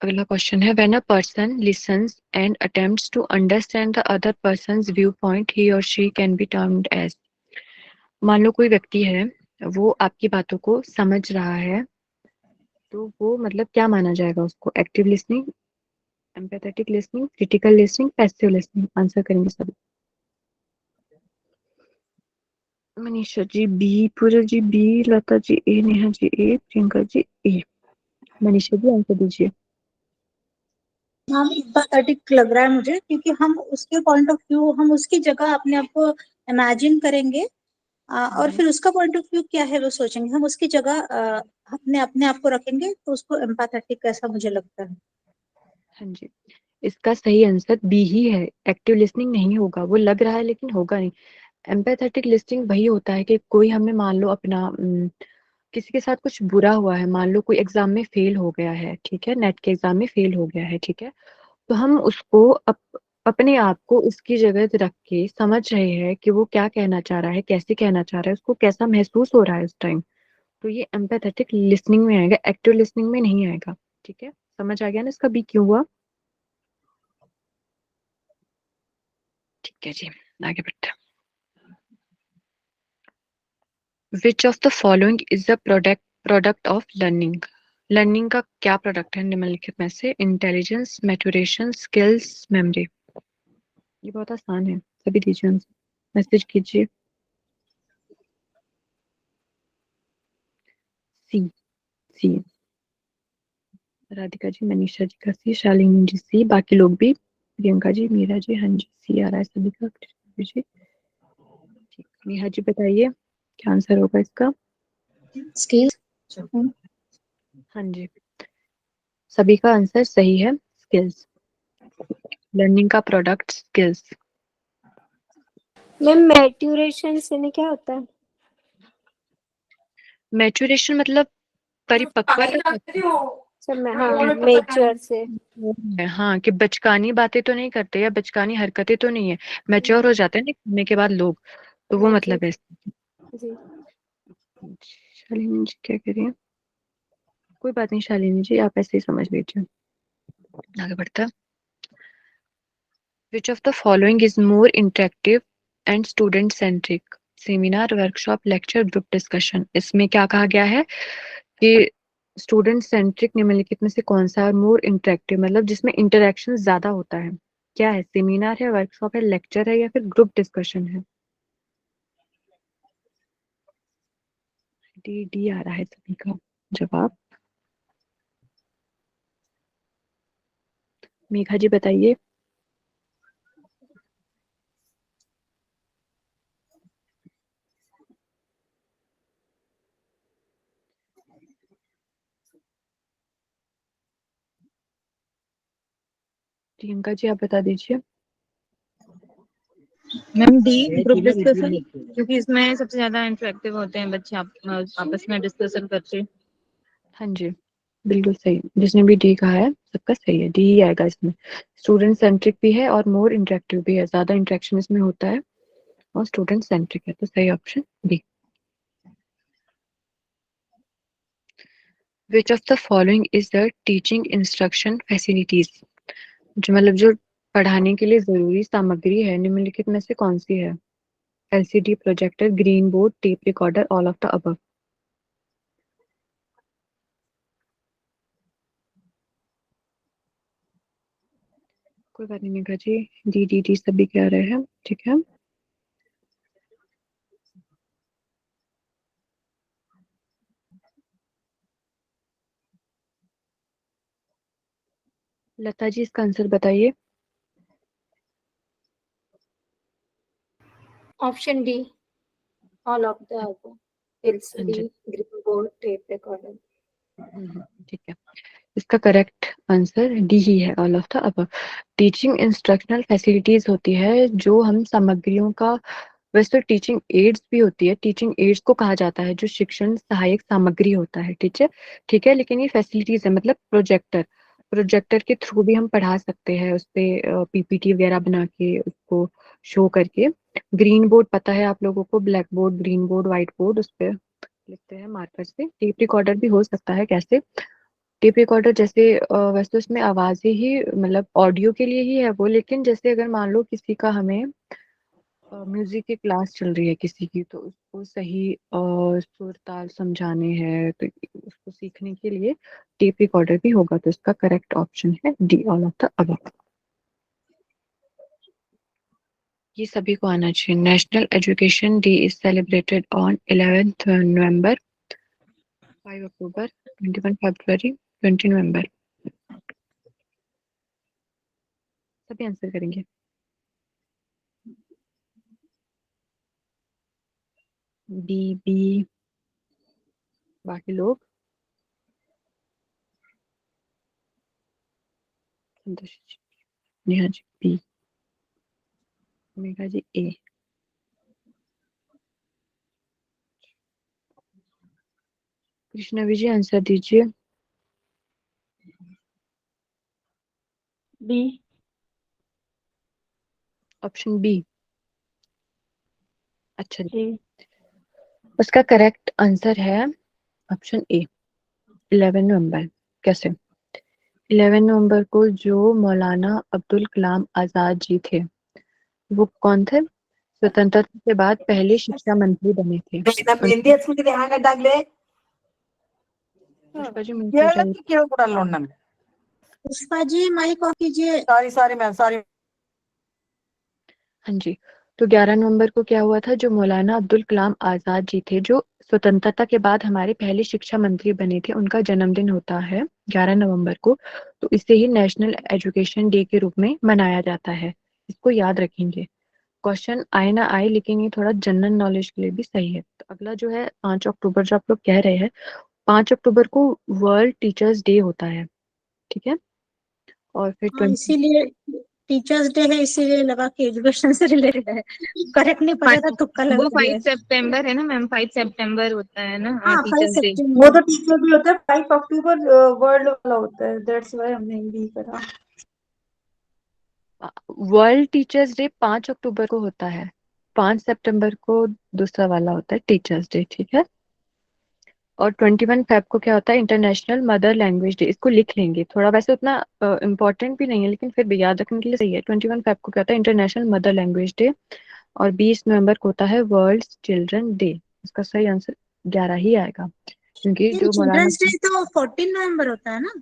अगला क्वेश्चन है, when a person listens and attempts to understand the other person's viewpoint, he और she can be termed as. मान लो कोई व्यक्ति है, वो आपकी बातों को समझ रहा है, तो वो मतलब क्या माना जाएगा उसको? Active listening, empathetic listening, critical listening, passive listening. Answer करेंगे सभी। मनीषा जी बी, पूजा जी बी, लता जी ए, नेहा जी ए, प्रियंका जी ए। मनीषा जी आंसर दीजिए। हाँ, एम्पैथेटिक लग रहा है मुझे, क्योंकि हम उसके पॉइंट ऑफ व्यू, हम उसकी जगह अपने आप को इमेजिन करेंगे, और फिर उसका पॉइंट ऑफ व्यू क्या है वो सोचेंगे, हम उसकी जगह अपने अपने आप को रखेंगे, तो उसको एम्पैथेटिक ऐसा मुझे लगता है। हाँ जी, इसका सही आंसर बी ही है। एक्टिव लिसनिंग नहीं होगा, वो लग रहा है लेकिन होगा नहीं। एम्पैथेटिक लिसनिंग वही होता है कि कोई हमें, मान लो अपना किसी के साथ कुछ बुरा हुआ है, मान लो कोई एग्जाम में फेल हो गया है, ठीक है, नेट के एग्जाम में फेल हो गया है, ठीक है, तो हम उसको अपने आप को उसकी जगह रख के समझ रहे हैं कि वो क्या कहना चाह रहा है, कैसे कहना चाह रहा है, उसको कैसा महसूस हो रहा है उस टाइम। तो ये एम्पैथेटिक लिसनिंग में आएगा, एक्टिव लिसनिंग में नहीं आएगा। ठीक है, समझ आ गया ना इसका बी क्यों हुआ? ठीक है जी, आगे बढ़ते हैं। विच of the following is the product of learning? Learning का क्या प्रोडक्ट है निम्नलिखित में से? Intelligence, maturation, skills, memory. ये बहुत आसान है, सभी दीजिए आंसर, मैसेज कीजिए। सी, सी। राधिका जी, मनीषा जी का सी, शालिनी जी सी, बाकी लोग भी, प्रियंका जी, मीरा जी, हाँ जी सी आ रहा है सभी का। कृष्णा जी ठीक, नेहा जी बताइए क्या आंसर होगा इसका? स्किल्स। हाँ जी, सभी का आंसर सही है, स्किल्स। लर्निंग का प्रोडक्ट स्किल्स। मैम मैट्यूरेशन से ने क्या होता है? मैच्योरेशन मतलब परिपक्वता। सर मैं, हाँ, मेच्योर से। हाँ, कि बचकानी बातें तो नहीं करते या बचकानी हरकतें तो नहीं है, मैच्योर हो जाते हैं ना होने के बाद लोग, तो वो जी मतलब है इसका। जी। शालिनी जी क्या कह रही है? कोई बात नहीं शालिनी जी, आप ऐसे ही समझ लीजिए। आगे बढ़ता है। Which of the following is more interactive and student centric? Seminar, workshop, lecture, group discussion. इसमें क्या कहा गया है कि स्टूडेंट सेंट्रिक निम्नलिखित में से कौन सा है? मोर इंटरेक्टिव मतलब जिसमें इंटरेक्शन ज्यादा होता है। क्या है? सेमिनार है, वर्कशॉप है, लेक्चर है, या फिर ग्रुप डिस्कशन है? डी, डी आ रहा है सभी का जवाब। मेघा जी बताइए। प्रियंका जी आप बता दीजिए। मैम डी ग्रुप डिस्कशन, क्योंकि इसमें सबसे ज्यादा इंटरेक्टिव होते हैं बच्चे, आपस में डिस्कशन करते। हाँ जी, बिल्कुल सही, जिसने भी डी कहा है सबका सही है, डी ही आएगा इसमें। स्टूडेंट सेंट्रिक भी है और मोर इंटरेक्टिव भी है, ज्यादा इंटरेक्शन इसमें होता है और स्टूडेंट सेंट्रिक है, तो सही option B. Which of the following is the teaching instruction facilities, जो मतलब जो पढ़ाने के लिए जरूरी सामग्री है निम्नलिखित में से कौन सी है? LCD, projector, green board, tape recorder, all of the above. कोई बात नहीं मेघा जी, डी डी डी सभी कह रहे हैं, ठीक है। लता जी इसका आंसर बताइए। Option D, all of the above, हाँ एलसीडी, जी, ग्रीन बोर्ड, टेप रिकॉर्डर। ठीक है, इसका करेक्ट आंसर डी ही है, all of the above. Teaching instructional facilities होती है जो हम सामग्रियों का, वैसे तो टीचिंग एड्स भी होती है, टीचिंग एड्स को कहा जाता है जो शिक्षण सहायक सामग्री होता है, ठीक है, ठीक है, लेकिन ये फैसिलिटीज है, मतलब प्रोजेक्टर, प्रोजेक्टर के थ्रू भी हम पढ़ा सकते हैं, उस पे पीपीटी वगैरह बना के उसको शो करके। ग्रीन बोर्ड पता है आप लोगों को, black board, green board, white board, उस पे लिखते हैं मार्कर से। टेप रिकॉर्डर भी हो सकता है, कैसे? टेप रिकॉर्डर जैसे वैसे तो उसमें आवाजें ही, मतलब ऑडियो के लिए ही है वो, लेकिन जैसे अगर मान लो किसी का, हमें म्यूजिक की क्लास चल रही है किसी की, तो उसको सही सुर ताल समझाने हैं, तो उसको सीखने के लिए टेप रिकॉर्डर भी होगा, तो इसका करेक्ट ऑप्शन है D, all of the above. ये सभी को आना चाहिए। National education day is celebrated on 11th नवंबर, 5 अक्टूबर, 21 फरवरी, 20 नवंबर। सभी आंसर करेंगे। बी बी, बाकी लोग? संतोष जी, नेहा जी बी, मेघा जी ए। कृष्णा विजय आंसर दीजिए। बी। ऑप्शन बी, अच्छा जी, जी। उसका करेक्ट आंसर है ऑप्शन ए, 11 नवंबर। कैसे? 11 नवंबर को जो मौलाना अब्दुल कलाम आजाद जी थे, वो कौन थे? स्वतंत्रता के बाद पहले शिक्षा मंत्री बने थे। पुष्पा जी म्यूट जाइए। पुष्पा जी माइक ऑफ कीजिए। Sorry ma'am, sorry. हाँ जी, तो 11 नवंबर को क्या हुआ था, जो मौलाना अब्दुल कलाम आजाद जी थे, जो स्वतंत्रता के बाद हमारे पहले शिक्षा मंत्री बने थे, उनका जन्मदिन होता है 11 नवंबर को, तो इसे ही नेशनल एजुकेशन डे के रूप में मनाया जाता है। इसको याद रखेंगे, क्वेश्चन आए ना आए, लेकिन ये थोड़ा जनरल नॉलेज के लिए भी सही है। तो अगला जो है 5 अक्टूबर, जो आप लोग कह रहे हैं, 5 अक्टूबर को वर्ल्ड टीचर्स डे होता है, ठीक है, और फिर हाँ, इसीलिए टीचर्स डे है, इसीलिए लगा कि एजुकेशन से रिलेटेड है। करेक्ट नहीं पता था, तुक्का वो लगा 5 दिया। सितंबर है ना मैम, 5 सितंबर होता है ना हाँ, 5 टीचर्स डे। वो सितंबर। तो टीचर भी होता है, 5 अक्टूबर वर्ल्ड वाला होता है, दैट्स व्हाई हमने बी करा। वर्ल्ड टीचर्स डे 5 अक्टूबर को होता है, 5 सितंबर को दूसरा वाला होता है टीचर्स डे, ठीक है। और 21 फेब को क्या होता है? International mother language day. इसको लिख लेंगे, थोड़ा वैसे उतना इम्पोर्टेंट भी नहीं है, लेकिन फिर भी याद रखने के लिए सही है। 21 फेब को क्या होता है? International mother language day. और 20 नवंबर को होता है वर्ल्ड चिल्ड्रन डे। इसका सही आंसर 11 ही आएगा, क्योंकि जो मौलाना, चिल्ड्रंस डे तो 14 नवंबर होता है ना?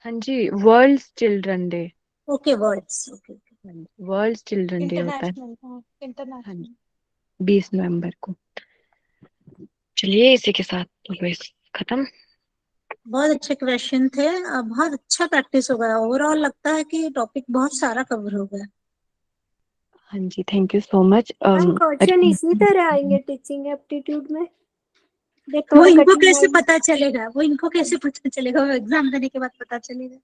हाँ जी, world children day, okay, words, okay. World children day होता है, इंटरनेशनल, हाँ इंटरनेशनल। जी, 20 नवंबर को। चलिए इसी के साथ तो क्विज खत्म। बहुत अच्छे क्वेश्चन थे, बहुत अच्छा प्रैक्टिस हो गया। ओवरऑल लगता है कि टॉपिक बहुत सारा कवर हो गया। हाँ जी, thank you so much. Ma'am question इसी तरह आएंगे टीचिंग एप्टीट्यूड में? ये वो थोड़ा इनको कठिन कैसे है। पता चलेगा, वो इनको कैसे पता चलेगा, वो एग्जाम देने के बाद पता चलेगा।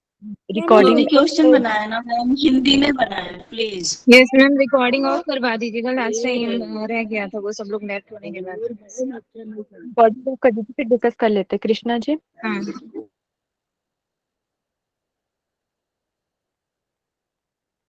रिकॉर्डिंग अभी क्वेश्चन बनाया ना मैम, हिंदी में बनाया please. Yes ma'am, recording of करवा दीजिएगा, लास्ट टाइम रह गया था वो सब लोग नेट होने के बाद। रिकॉर्डिंग कर दीजिए, फिर डिस्कस कर लेते हैं। कृष्णा जी। हाँ